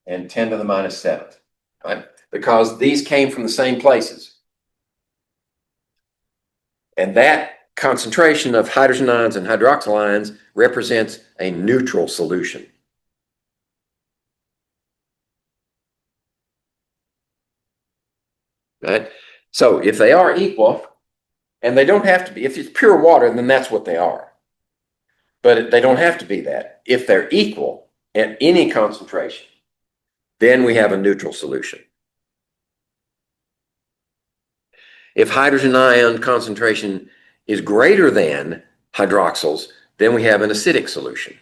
and 10 to the minus 7th, right? Because these came from the same places. And that concentration of hydrogen ions and hydroxyl ions represents a neutral solution. Right? So if they are equal, and they don't have to be, if it's pure water, then that's what they are. But they don't have to be that. If they're equal at any concentration, then we have a neutral solution. If hydrogen ion concentration is greater than hydroxyls, then we have an acidic solution.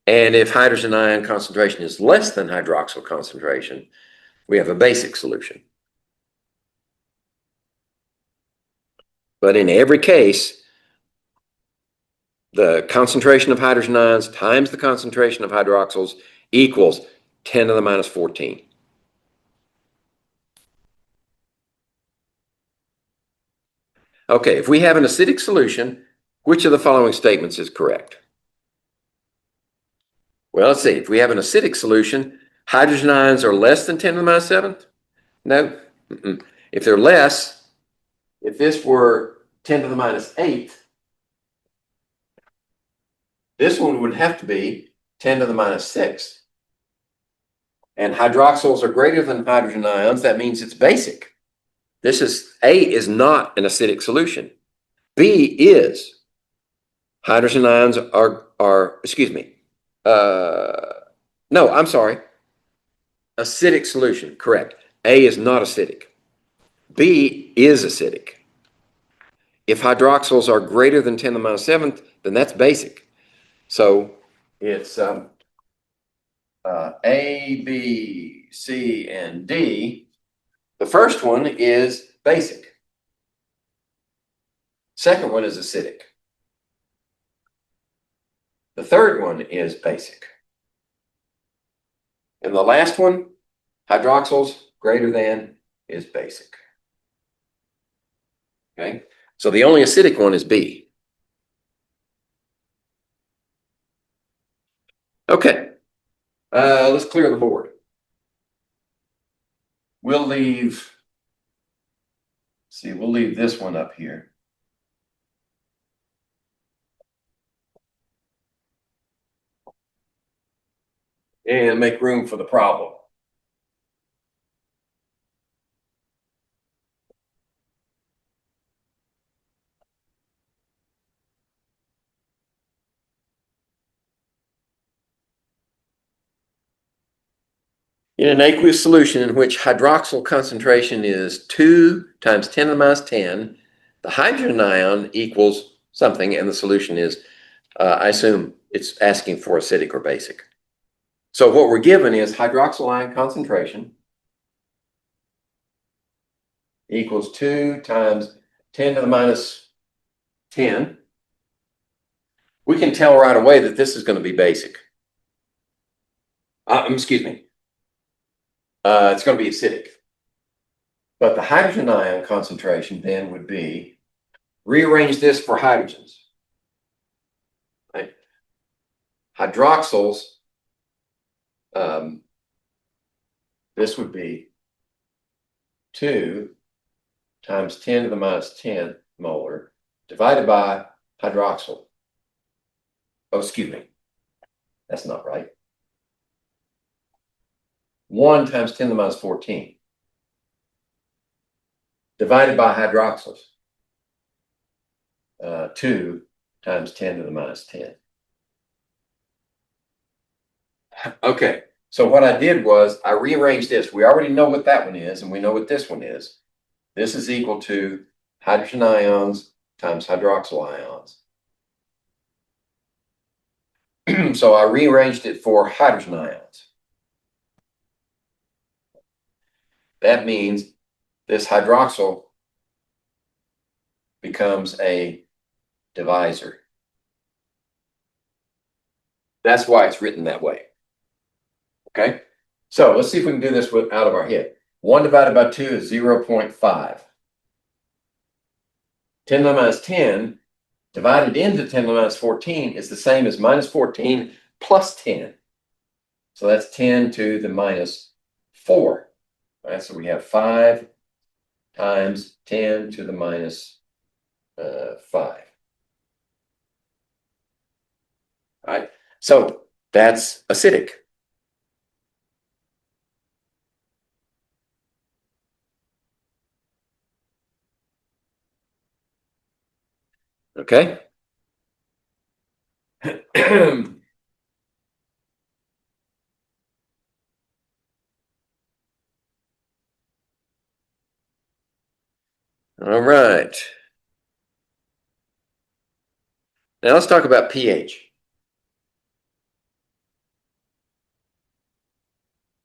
And if hydrogen ion concentration is less than hydroxyl concentration, we have a basic solution. But in every case, the concentration of hydrogen ions times the concentration of hydroxyls equals 10 to the minus 14. Okay, if we have an acidic solution, which of the following statements is correct? Well, let's see. If we have an acidic solution, hydrogen ions are less than 10 to the minus 7th? No. If they're less, if this were 10 to the minus 8th, this one would have to be 10 to the minus 6th. And hydroxyls are greater than hydrogen ions. That means it's basic. A is not an acidic solution. B is. Hydrogen ions are excuse me. No, I'm sorry. Acidic solution, correct. A is not acidic. B is acidic. If hydroxyls are greater than 10 to the minus 7th, then that's basic. So it's A, B, C, and D. The first one is basic. Second one is acidic. The third one is basic. And the last one, hydroxyls greater than, is basic. Okay, so the only acidic one is B. Okay, let's clear the board. We'll leave this one up here. And make room for the problem. In an aqueous solution in which hydroxyl concentration is 2 times 10 to the minus 10, the hydrogen ion equals something, and the solution is, I assume it's asking for acidic or basic. So what we're given is hydroxyl ion concentration equals 2 times 10 to the minus 10. We can tell right away that this is going to be basic. Excuse me. It's going to be acidic. But the hydrogen ion concentration then would be, rearrange this for hydrogens. Right? Hydroxyls, this would be 2 times 10 to the minus 10 molar divided by hydroxyl. Oh, excuse me. That's not right. 1 times 10 to the minus 14 divided by hydroxyls. 2 times 10 to the minus 10. Okay, so what I did was I rearranged this. We already know what that one is, and we know what this one is. This is equal to hydrogen ions times hydroxyl ions. So I rearranged it for hydrogen ions. That means this hydroxyl becomes a divisor. That's why it's written that way. Okay, so let's see if we can do this out of our head. 1 divided by 2 is 0.5. 10 to the minus 10 divided into 10 to the minus 14 is the same as minus 14 plus 10. So that's 10 to the minus 4. All right, so we have 5 times 10 to the minus 5. All right, so that's acidic. Okay. All right. Now let's talk about pH.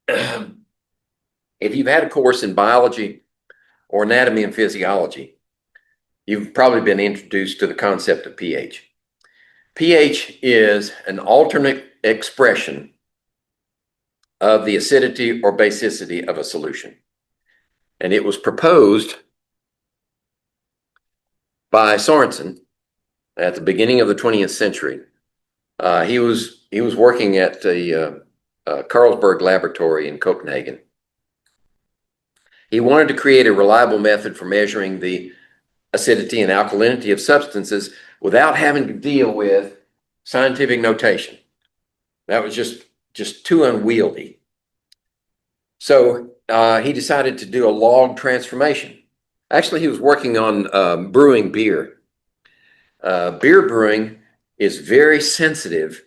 If you've had a course in biology or anatomy and physiology, you've probably been introduced to the concept of pH. pH is an alternate expression of the acidity or basicity of a solution. And it was proposed by Sorensen at the beginning of the 20th century. He was working at the Carlsberg laboratory in Copenhagen. He wanted to create a reliable method for measuring the acidity and alkalinity of substances without having to deal with scientific notation. That was just too unwieldy. So he decided to do a log transformation. Actually, he was working on brewing beer. Beer brewing is very sensitive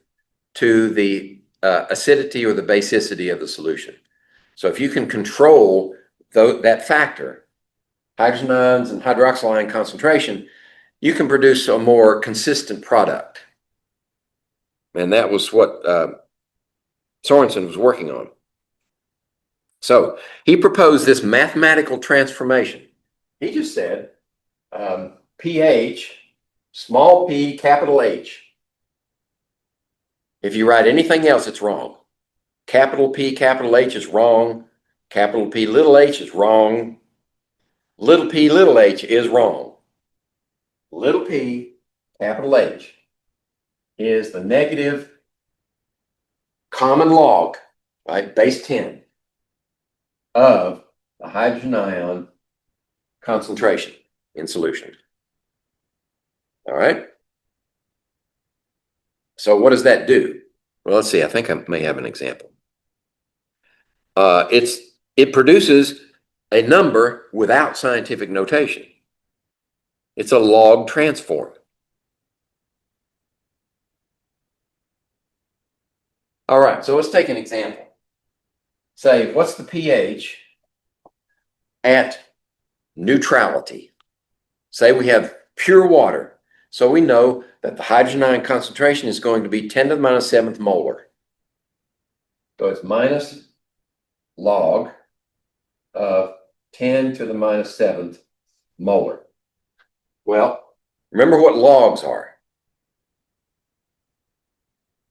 to the acidity or the basicity of the solution. So if you can control that factor, hydrogen ions and hydroxyl ion concentration, you can produce a more consistent product. And that was what Sorensen was working on. So he proposed this mathematical transformation. He just said pH, small p, capital H. If you write anything else, it's wrong. Capital P, capital H is wrong. Capital P, little h is wrong. Little p, little h is wrong. Little p, capital H is the negative common log, right, base 10 of the hydrogen ion concentration in solution. All right. So what does that do? Well, let's see. I think I may have an example. It produces a number without scientific notation. It's a log transform. All right, so let's take an example. Say, what's the pH at neutrality? Say we have pure water. So we know that the hydrogen ion concentration is going to be 10 to the minus 7th molar. So it's minus log of 10 to the minus 7th molar. Well, remember what logs are.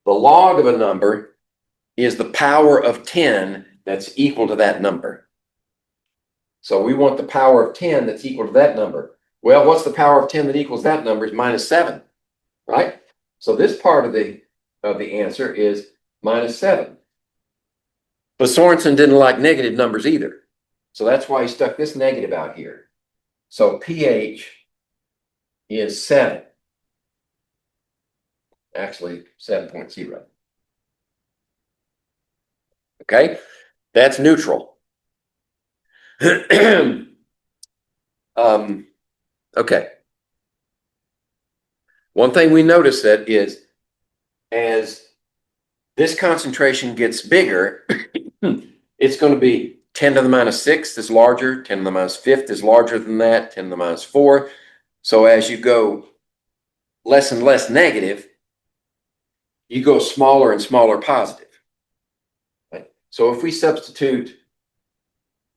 The log of a number is the power of 10 that's equal to that number. So we want the power of 10 that's equal to that number. Well, what's the power of 10 that equals that number is minus 7, right? So this part of the answer is minus 7. But Sorensen didn't like negative numbers either. So that's why he stuck this negative out here. So pH is 7. Actually, 7.0. Okay, that's neutral. Okay. One thing we notice that is as this concentration gets bigger, it's going to be 10 to the minus 6th is larger, 10 to the minus 5th is larger than that, 10 to the minus 4. So as you go less and less negative, you go smaller and smaller positive. Right? So if we substitute,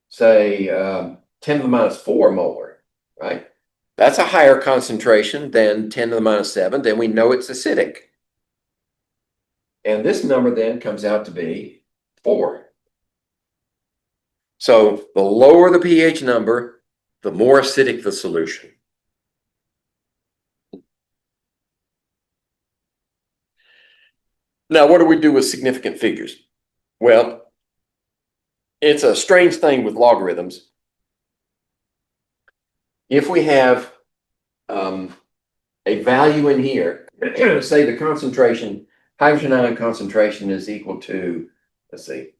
say, 10 to the minus 4 molar, right? That's a higher concentration than 10 to the minus 7. Then we know it's acidic. And this number then comes out to be 4. So the lower the pH number, the more acidic the solution. Now, what do we do with significant figures? Well, it's a strange thing with logarithms. If we have a value in here, say the concentration, hydrogen ion concentration is equal to, let's see,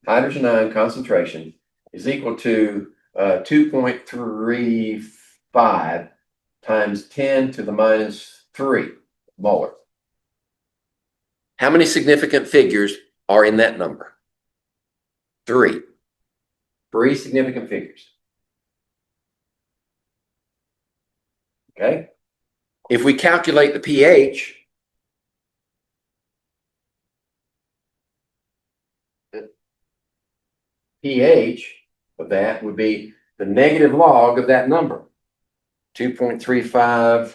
hydrogen ion concentration is equal to 2.35 times 10 to the minus 3 molar. How many significant figures are in that number? 3. 3 significant figures. Okay. If we calculate the pH, pH of that would be the negative log of that number, 2.35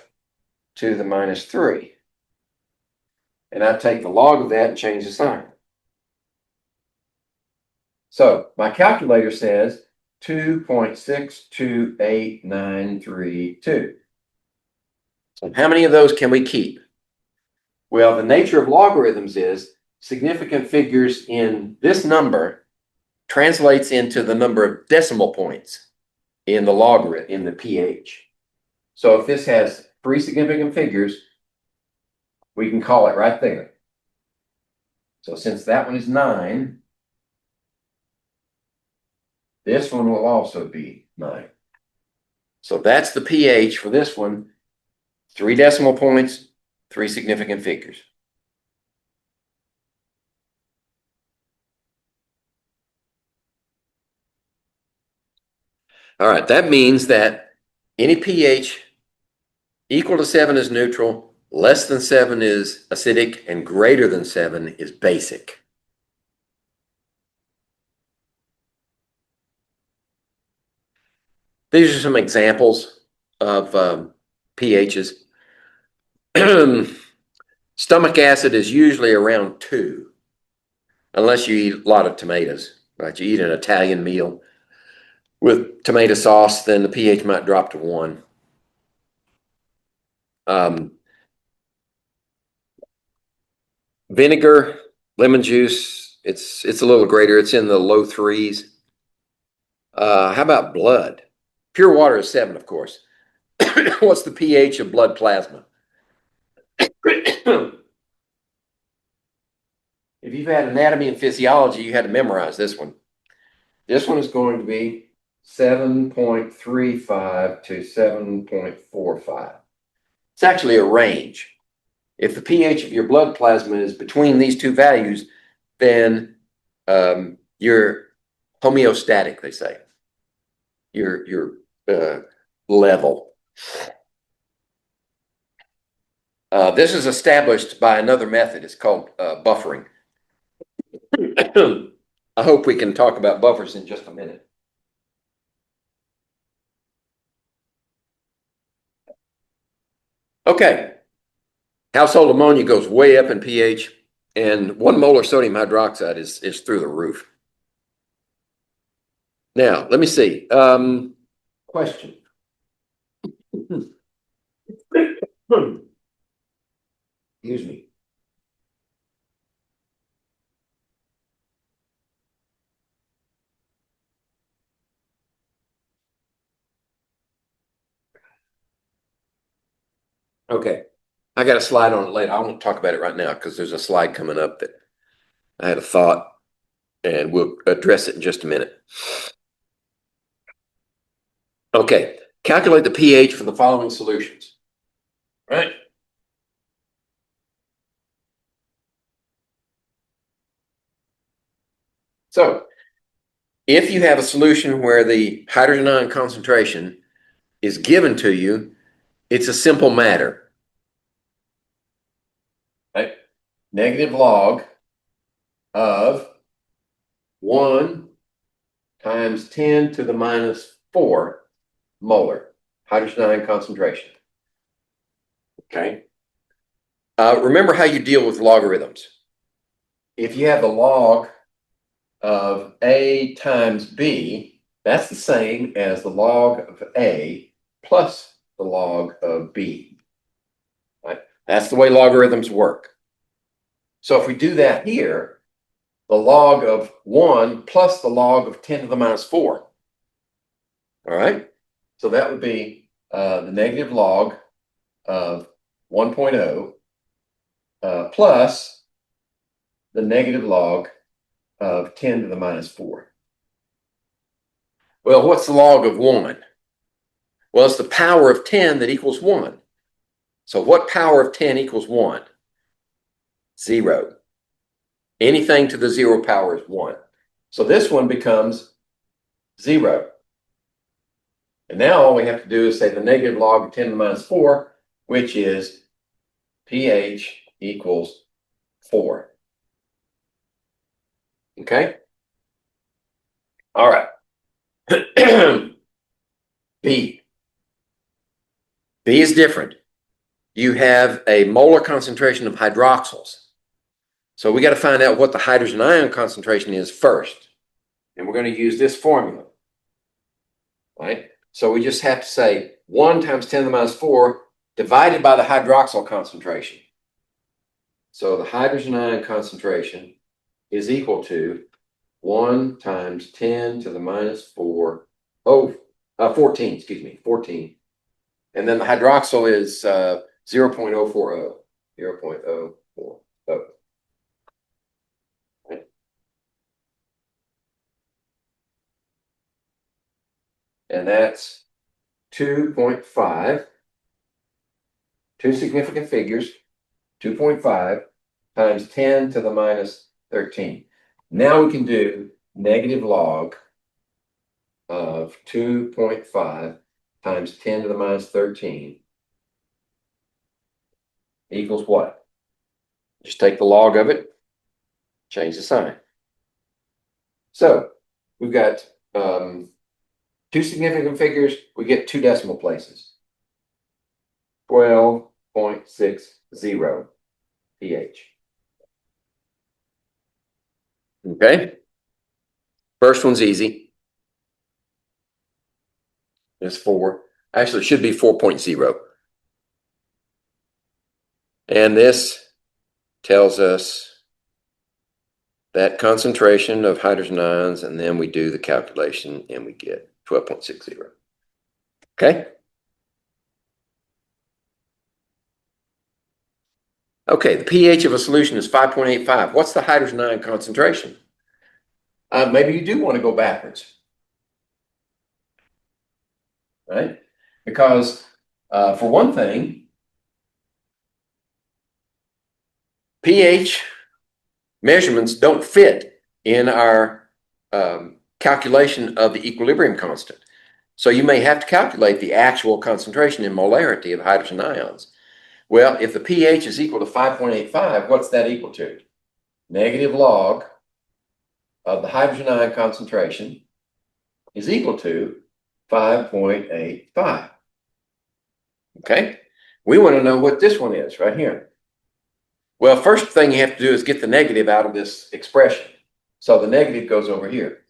to the minus 3. And I take the log of that and change the sign. So my calculator says 2.628932. So how many of those can we keep? Well, the nature of logarithms is significant figures in this number translates into the number of decimal points in the logarithm, in the pH. So if this has 3 significant figures, we can call it right there. So since that one is 9, this one will also be 9. So that's the pH for this one. 3 decimal points, 3 significant figures. All right, that means that any pH equal to 7 is neutral, less than 7 is acidic, and greater than 7 is basic. These are some examples of pHs. Stomach acid is usually around 2, unless you eat a lot of tomatoes, right? You eat an Italian meal with tomato sauce, then the pH might drop to 1. Vinegar, lemon juice, it's a little greater. It's in the low 3s. How about blood? Pure water is 7, of course. What's the pH of blood plasma? If you've had anatomy and physiology, you had to memorize this one. This one is going to be 7.35 to 7.45. It's actually a range. If the pH of your blood plasma is between these two values, then you're homeostatic, they say. You're level. This is established by another method. It's called buffering. I hope we can talk about buffers in just a minute. Okay. Household ammonia goes way up in pH, and 1 molar sodium hydroxide is through the roof. Now, let me see. Question. Excuse me. Okay. I got a slide on it later. I won't talk about it right now because there's a slide coming up that I had a thought, and we'll address it in just a minute. Okay. Calculate the pH for the following solutions. Right? So, if you have a solution where the hydrogen ion concentration is given to you, it's a simple matter. Right? Negative log of 1 times 10 to the minus 4 molar hydrogen ion concentration. Okay. Remember how you deal with logarithms. If you have the log of A times B, that's the same as the log of A plus the log of B. Right? That's the way logarithms work. So if we do that here, the log of 1 plus the log of 10 to the minus 4. All right? So that would be the negative log of 1.0 plus the negative log of 10 to the minus 4. Well, what's the log of 1? Well, it's the power of 10 that equals 1. So what power of 10 equals 1? 0. Anything to the 0 power is 1. So this one becomes 0. And now all we have to do is say the negative log of 10 to the minus 4, which is pH equals 4. Okay? All right. B. B is different. You have a molar concentration of hydroxyls. So we got to find out what the hydrogen ion concentration is first. And we're going to use this formula. Right? So we just have to say 1 times 10 to the minus 4 divided by the hydroxyl concentration. So the hydrogen ion concentration is equal to 1 times 10 to the minus 4, 14, excuse me, 14. And then the hydroxyl is 0.040, 0.040. Right? And that's 2.5 two significant figures, 2.5 times 10 to the minus 13. Now we can do negative log of 2.5 times 10 to the minus 13 equals what? Just take the log of it, change the sign. So we've got two significant figures, we get two decimal places. 12.60 pH. Okay. First one's easy. It's 4. Actually, it should be 4.0. And this tells us that concentration of hydrogen ions, and then we do the calculation and we get 12.60. Okay? Okay, the pH of a solution is 5.85. What's the hydrogen ion concentration? Maybe you do want to go backwards, right? Because for one thing, pH measurements don't fit in our calculation of the equilibrium constant. So you may have to calculate the actual concentration in molarity of hydrogen ions. Well, if the pH is equal to 5.85, what's that equal to? Negative log of the hydrogen ion concentration is equal to 5.85. Okay? We want to know what this one is right here. Well, first thing you have to do is get the negative out of this expression. So the negative goes over here.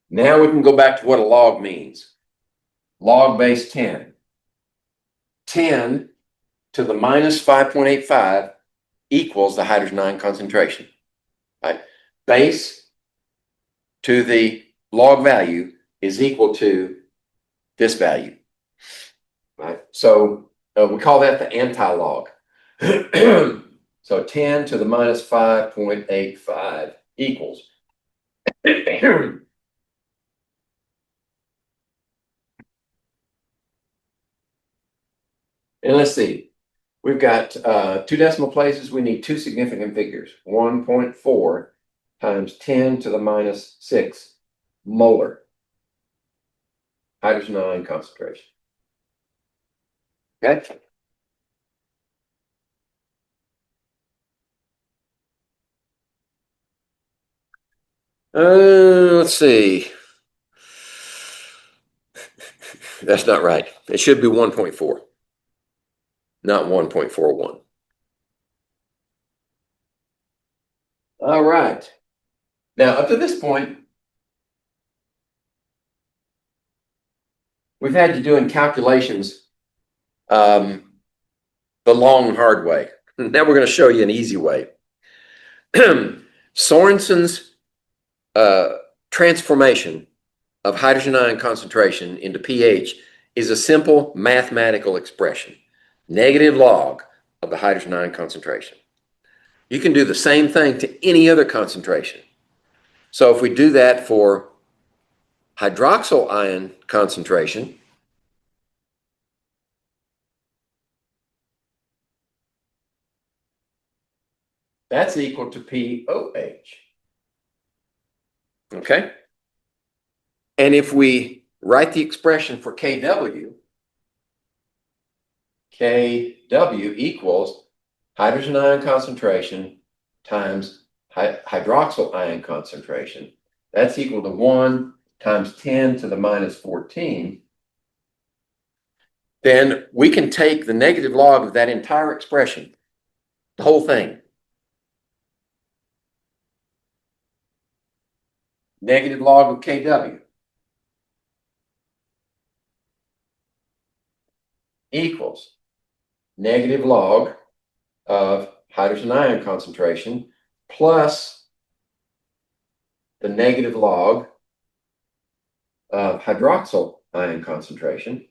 Now we can go back to what a log means. Log base 10. 10 to the minus 5.85 equals the hydrogen ion concentration. Right? Base to the log value is equal to this value. Right? So we call that the anti-log. So 10 to the minus 5.85 equals. And let's see, we've got two decimal places. We need two significant figures. 1.4 times 10 to the minus 6 molar hydrogen ion concentration. Okay. Let's see. That's not right. It should be 1.4, not 1.41. All right. Now, up to this point, we've had you doing calculations the long, hard way. Now we're going to show you an easy way. Sorensen's transformation of hydrogen ion concentration into pH is a simple mathematical expression, negative log of the hydrogen ion concentration. You can do the same thing to any other concentration. So if we do that for hydroxyl ion concentration, that's equal to POH. Okay? And if we write the expression for KW, KW equals hydrogen ion concentration times hydroxyl ion concentration. That's equal to 1 times 10 to the minus 14. Then we can take the negative log of that entire expression, the whole thing. Negative log of KW equals negative log of hydrogen ion concentration plus the negative log of hydroxyl ion concentration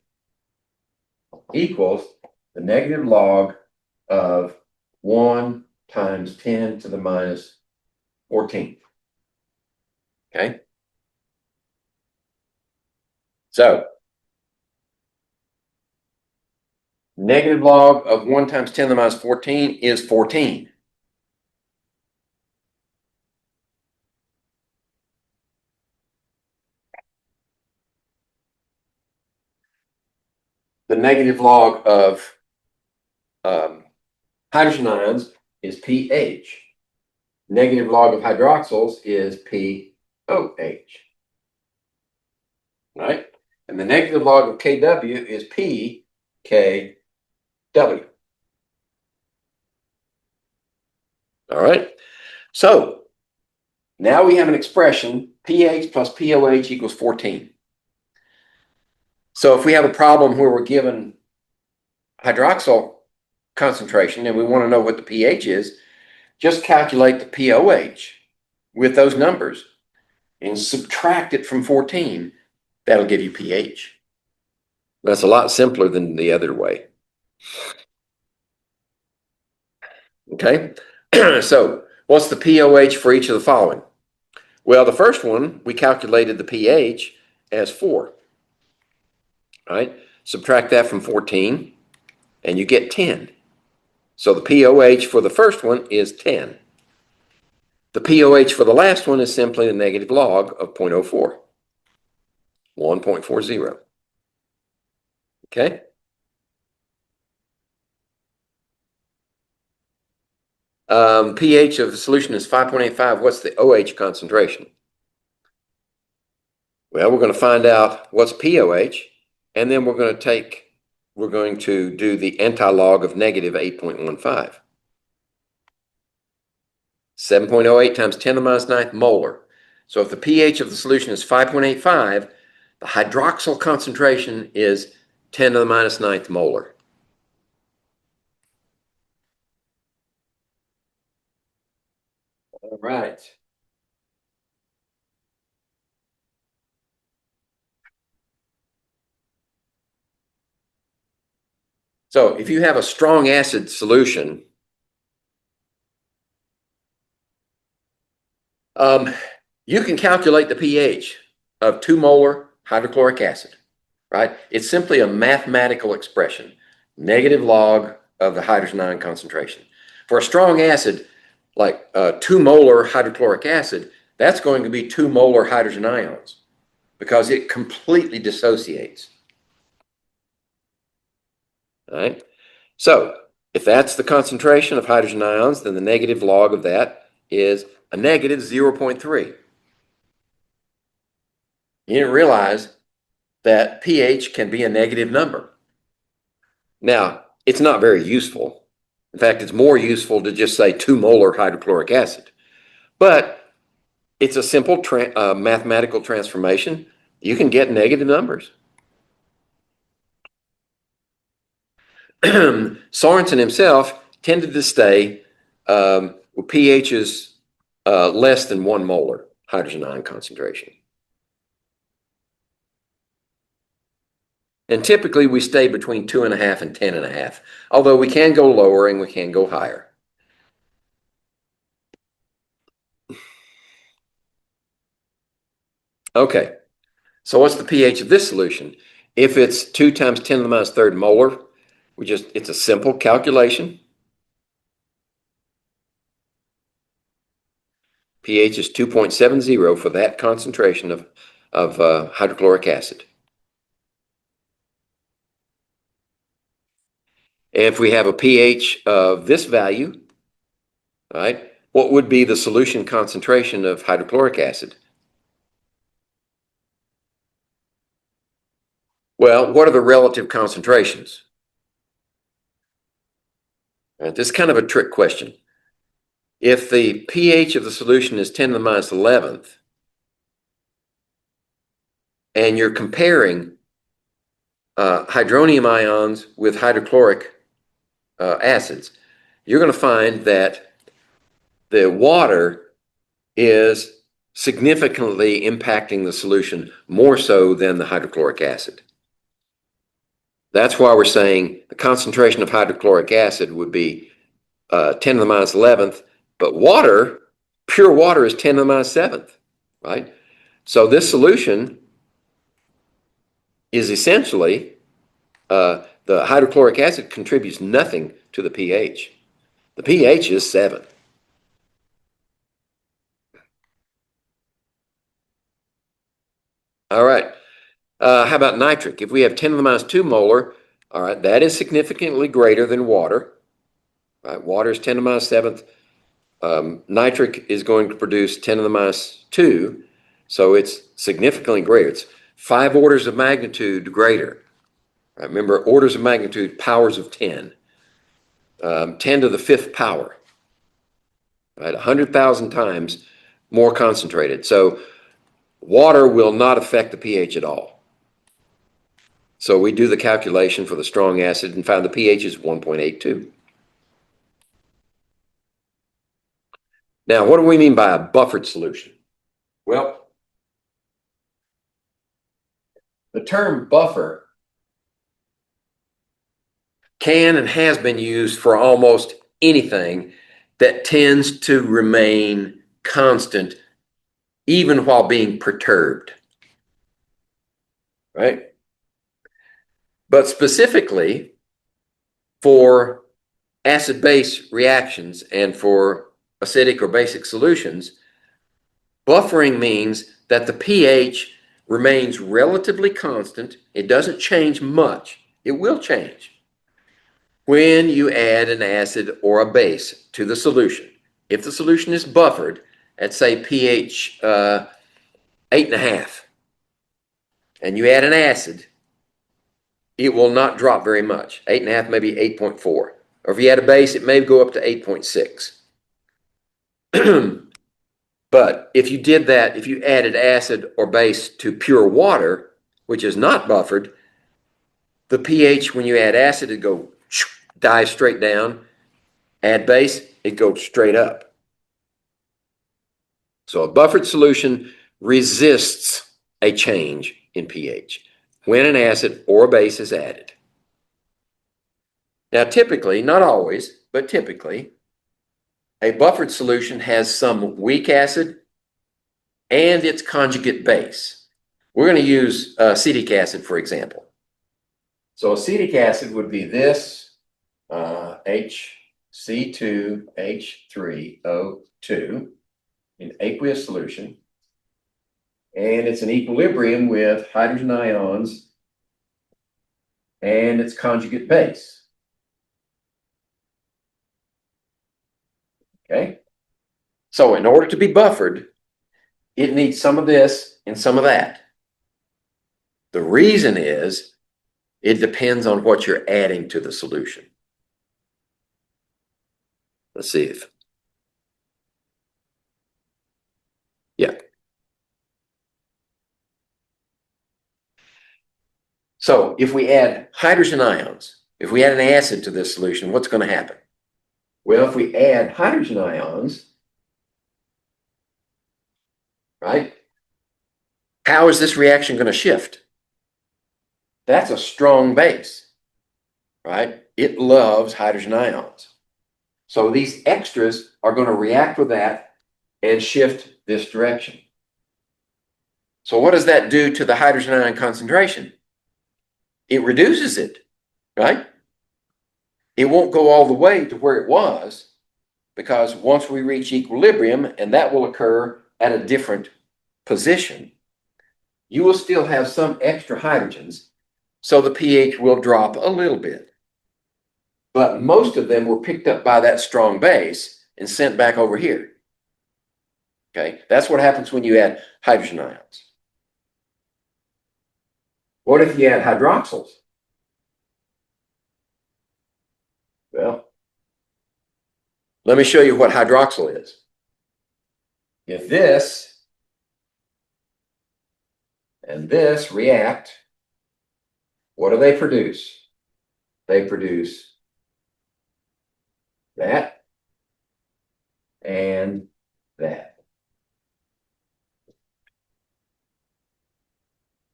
equals the negative log of 1 times 10 to the minus 14. Okay? So negative log of 1 times 10 to the minus 14 is 14. The negative log of hydrogen ions is pH. Negative log of hydroxyls is pOH. Right? And the negative log of Kw is pKw. All right. So now we have an expression, pH plus pOH equals 14. So if we have a problem where we're given hydroxyl concentration and we want to know what the pH is, just calculate the pOH with those numbers and subtract it from 14. That'll give you pH. That's a lot simpler than the other way. Okay, so what's the pOH for each of the following? Well, the first one, we calculated the pH as 4. Right? Subtract that from 14, and you get 10. So the pOH for the first one is 10. The pOH for the last one is simply the negative log of 0.04, 1.40. Okay? pH of the solution is 5.85. What's the OH concentration? Well, we're going to find out what's pOH, and then we're going to do the anti-log of negative 8.15. 7.08 times 10 to the minus 9th molar. So if the pH of the solution is 5.85, the hydroxyl concentration is 10 to the minus 9th molar. All right. So if you have a strong acid solution, you can calculate the pH of 2 molar hydrochloric acid, right? It's simply a mathematical expression, negative log of the hydrogen ion concentration. For a strong acid, like 2 molar hydrochloric acid, that's going to be 2 molar hydrogen ions because it completely dissociates. All right? So if that's the concentration of hydrogen ions, then the negative log of that is a negative 0.3. You didn't realize that pH can be a negative number. Now, it's not very useful. In fact, it's more useful to just say 2 molar hydrochloric acid. But it's a simple mathematical transformation. You can get negative numbers. Sorensen himself tended to stay with pHs less than 1 molar hydrogen ion concentration. And typically we stay between 2.5 and 10.5, although we can go lower and we can go higher. Okay, so what's the pH of this solution? If it's 2 times 10 to the minus 3rd molar, it's a simple calculation. pH is 2.70 for that concentration of hydrochloric acid. If we have a pH of this value, right, what would be the solution concentration of hydrochloric acid? Well, what are the relative concentrations? Right, this is kind of a trick question. If the pH of the solution is 10 to the minus 11th, and you're comparing hydronium ions with hydrochloric acids, you're going to find that the water is significantly impacting the solution more so than the hydrochloric acid. That's why we're saying the concentration of hydrochloric acid would be 10 to the minus 11th, but water, pure water, is 10 to the minus 7th, right? So this solution is essentially the hydrochloric acid contributes nothing to the pH. The pH is 7. All right. How about nitric? If we have 10 to the minus 2 molar, all right, that is significantly greater than water. Right? Water is 10 to the minus 7th. Nitric is going to produce 10 to the minus 2, so it's significantly greater. It's 5 orders of magnitude greater. Right? Remember, orders of magnitude, powers of 10. 10 to the 5th power. Right? 100,000 times more concentrated. So water will not affect the pH at all. So we do the calculation for the strong acid and found the pH is 1.82. Now, what do we mean by a buffered solution? Well, the term buffer can and has been used for almost anything that tends to remain constant even while being perturbed, right? But specifically for acid-base reactions and for acidic or basic solutions, buffering means that the pH remains relatively constant. It doesn't change much. It will change when you add an acid or a base to the solution. If the solution is buffered at, say, pH 8.5, and you add an acid, it will not drop very much. 8.5, maybe 8.4. Or if you add a base, it may go up to 8.6. But if you did that, if you added acid or base to pure water, which is not buffered, the pH, when you add acid, it go dive straight down. Add base, it goes straight up. So a buffered solution resists a change in pH when an acid or a base is added. Now, typically, not always, but typically, a buffered solution has some weak acid and its conjugate base. We're going to use acetic acid, for example. So acetic acid would be this HC2H3O2 in aqueous solution. And it's in equilibrium with hydrogen ions and its conjugate base. Okay? So in order to be buffered, it needs some of this and some of that. The reason is it depends on what you're adding to the solution. Let's see if. Yeah. So if we add hydrogen ions, if we add an acid to this solution, what's going to happen? Well, if we add hydrogen ions, right, how is this reaction going to shift? That's a strong base, right? It loves hydrogen ions. So these extras are going to react with that and shift this direction. So what does that do to the hydrogen ion concentration? It reduces it, right? It won't go all the way to where it was, because once we reach equilibrium, and that will occur at a different position, you will still have some extra hydrogens, so the pH will drop a little bit. But most of them were picked up by that strong base and sent back over here. Okay, that's what happens when you add hydrogen ions. What if you add hydroxyls? Well, let me show you what hydroxyl is. If this and this react, what do they produce? They produce that and that.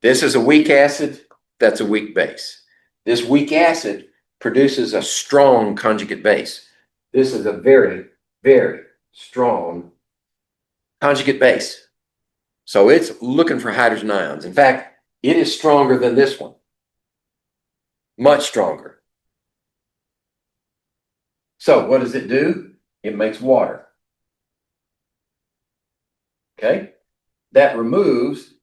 This is a weak acid, that's a weak base. This weak acid produces a strong conjugate base. This is a very, very strong conjugate base. So it's looking for hydrogen ions. In fact, it is stronger than this one. Much stronger. So what does it do? It makes water. Okay? That removes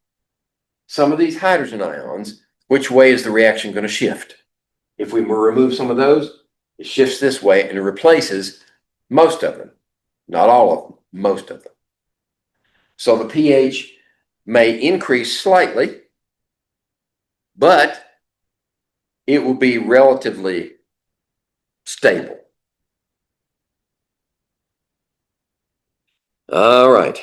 some of these hydrogen ions. Which way is the reaction going to shift? If we remove some of those, it shifts this way and it replaces most of them. Not all of them, most of them. So the pH may increase slightly, but it will be relatively stable. All right.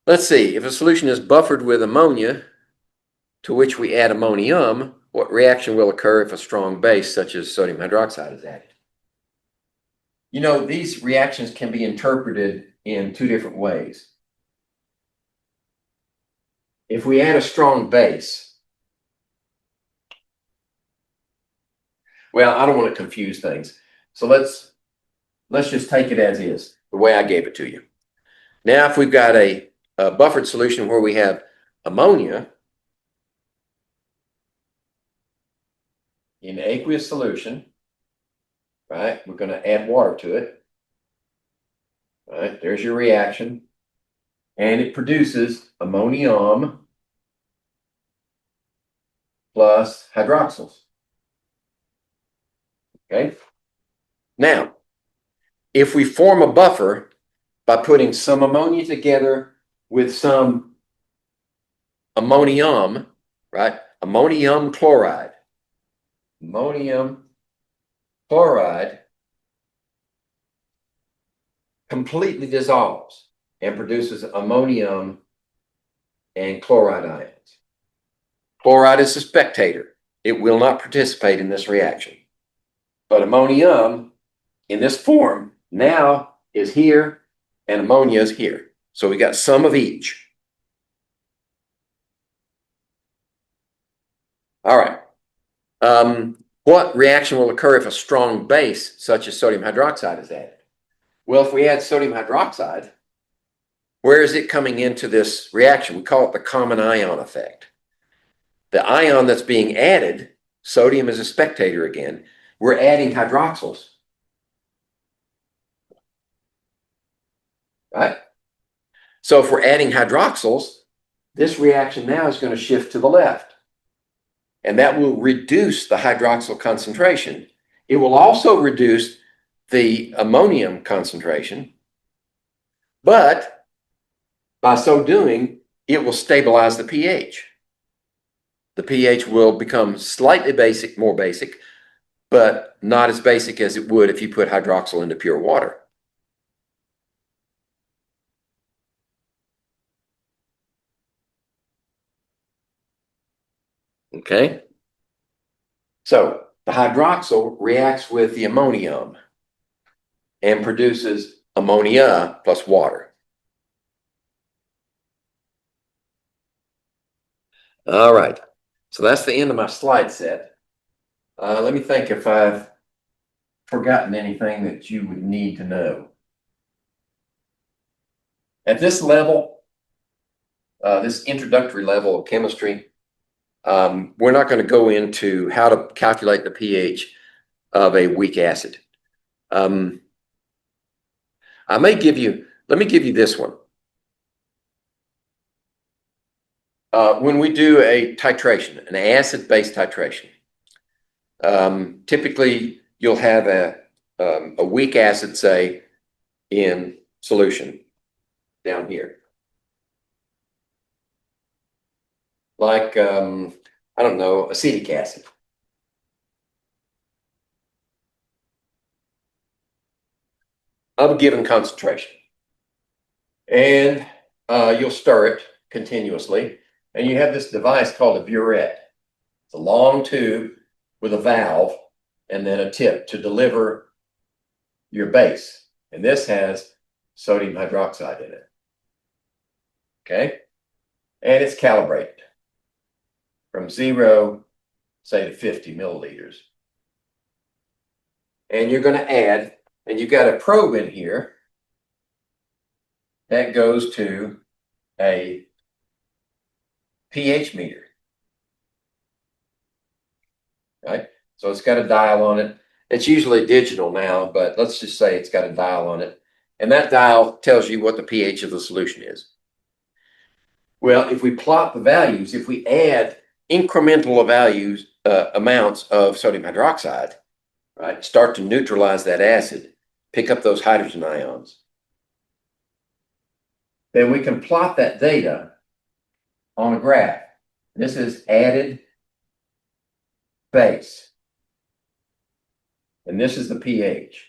Let's see. If a solution is buffered with ammonia, to which we add ammonium, what reaction will occur if a strong base, such as sodium hydroxide, is added? You know, these reactions can be interpreted in two different ways. If we add a strong base, well, I don't want to confuse things. So let's just take it as is, the way I gave it to you. Now, if we've got a buffered solution where we have ammonia in aqueous solution, right? We're going to add water to it. All right, there's your reaction. And it produces ammonium plus hydroxyls. Okay. Now, if we form a buffer by putting some ammonia together with some ammonium, right? Ammonium chloride. Ammonium chloride completely dissolves and produces ammonium and chloride ions. Chloride is a spectator. It will not participate in this reaction. But ammonium in this form now is here and ammonia is here. So we got some of each. All right. What reaction will occur if a strong base, such as sodium hydroxide, is added? Well, if we add sodium hydroxide, where is it coming into this reaction? We call it the common ion effect. The ion that's being added, sodium is a spectator again, we're adding hydroxyls. Right? So if we're adding hydroxyls, this reaction now is going to shift to the left. And that will reduce the hydroxyl concentration. It will also reduce the ammonium concentration, but by so doing, it will stabilize the pH. The pH will become slightly basic, more basic, but not as basic as it would if you put hydroxyl into pure water. Okay? So the hydroxyl reacts with the ammonium and produces ammonia plus water. All right. So that's the end of my slide set. Let me think if I've forgotten anything that you would need to know. At this level, this introductory level of chemistry, we're not going to go into how to calculate the pH of a weak acid. Let me give you this one. When we do a titration, an acid-base titration, typically you'll have a weak acid, say, in solution down here. Like, I don't know, acetic acid. Of a given concentration. And you'll stir it continuously. And you have this device called a burette. It's a long tube with a valve and then a tip to deliver your base. And this has sodium hydroxide in it. Okay? And it's calibrated from 0, say, to 50 milliliters. And you're going to add, and you've got a probe in here that goes to a pH meter, right? So it's got a dial on it. It's usually digital now, but let's just say it's got a dial on it. And that dial tells you what the pH of the solution is. Well, if we plot the values, if we add incremental values, amounts of sodium hydroxide, right, start to neutralize that acid, pick up those hydrogen ions, then we can plot that data on a graph. This is added base, and this is the pH.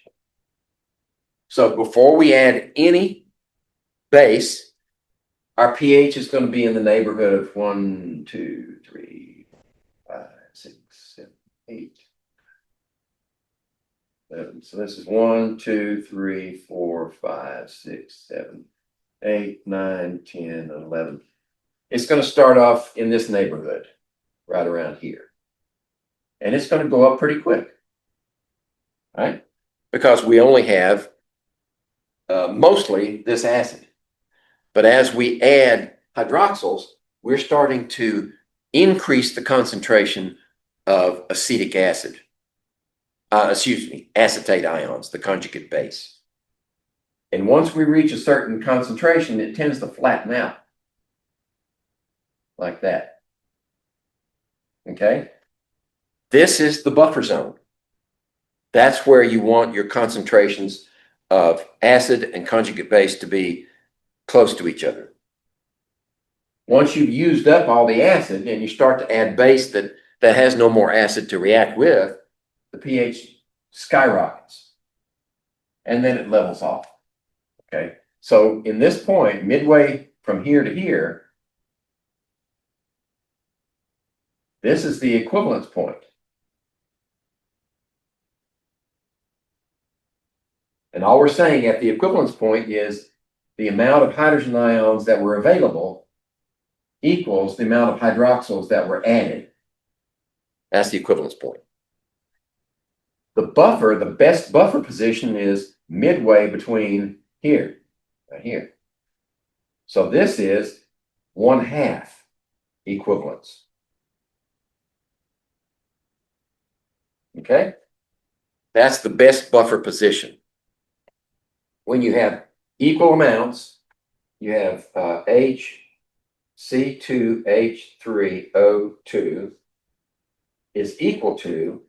So before we add any base, our pH is going to be in the neighborhood of 1, 2, 3, 5, 6, 7, 8. So this is 1, 2, 3, 4, 5, 6, 7, 8, 9, 10, 11. It's going to start off in this neighborhood, right around here. And it's going to go up pretty quick, right? Because we only have mostly this acid. But as we add hydroxyls, we're starting to increase the concentration of acetic acid. Acetate ions, the conjugate base. And once we reach a certain concentration, it tends to flatten out like that. Okay? This is the buffer zone. That's where you want your concentrations of acid and conjugate base to be close to each other. Once you've used up all the acid and you start to add base that has no more acid to react with, the pH skyrockets. And then it levels off. Okay? So in this point, midway from here to here, this is the equivalence point. And all we're saying at the equivalence point is the amount of hydrogen ions that were available equals the amount of hydroxyls that were added. That's the equivalence point. The buffer, the best buffer position is midway between here, right here. So this is 1/2 equivalence. Okay? That's the best buffer position. When you have equal amounts, you have C2H3O2 is equal to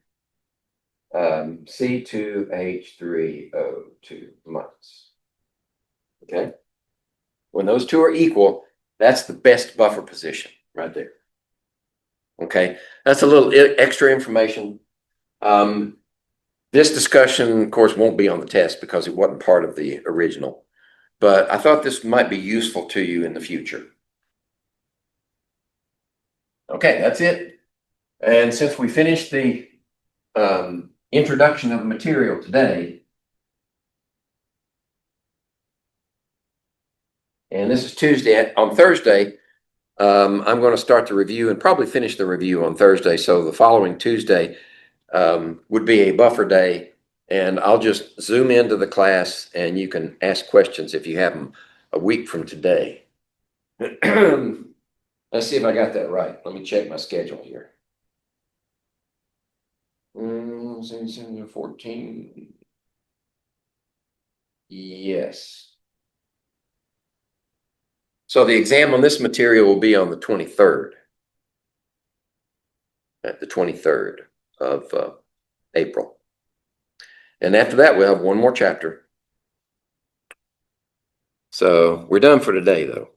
C2H3O2 minus. Okay? When those two are equal, that's the best buffer position right there. Okay? That's a little extra information. This discussion, of course, won't be on the test because it wasn't part of the original. But I thought this might be useful to you in the future. Okay, that's it. And since we finished the introduction of the material today, and this is Tuesday, on Thursday, I'm going to start the review and probably finish the review on Thursday. So the following Tuesday would be a buffer day, and I'll just zoom into the class and you can ask questions if you have them a week from today. Let's see if I got that right. Let me check my schedule here. 14. Yes. So the exam on this material will be on the 23rd. At the 23rd of April. And after that, we'll have one more chapter. So we're done for today, though.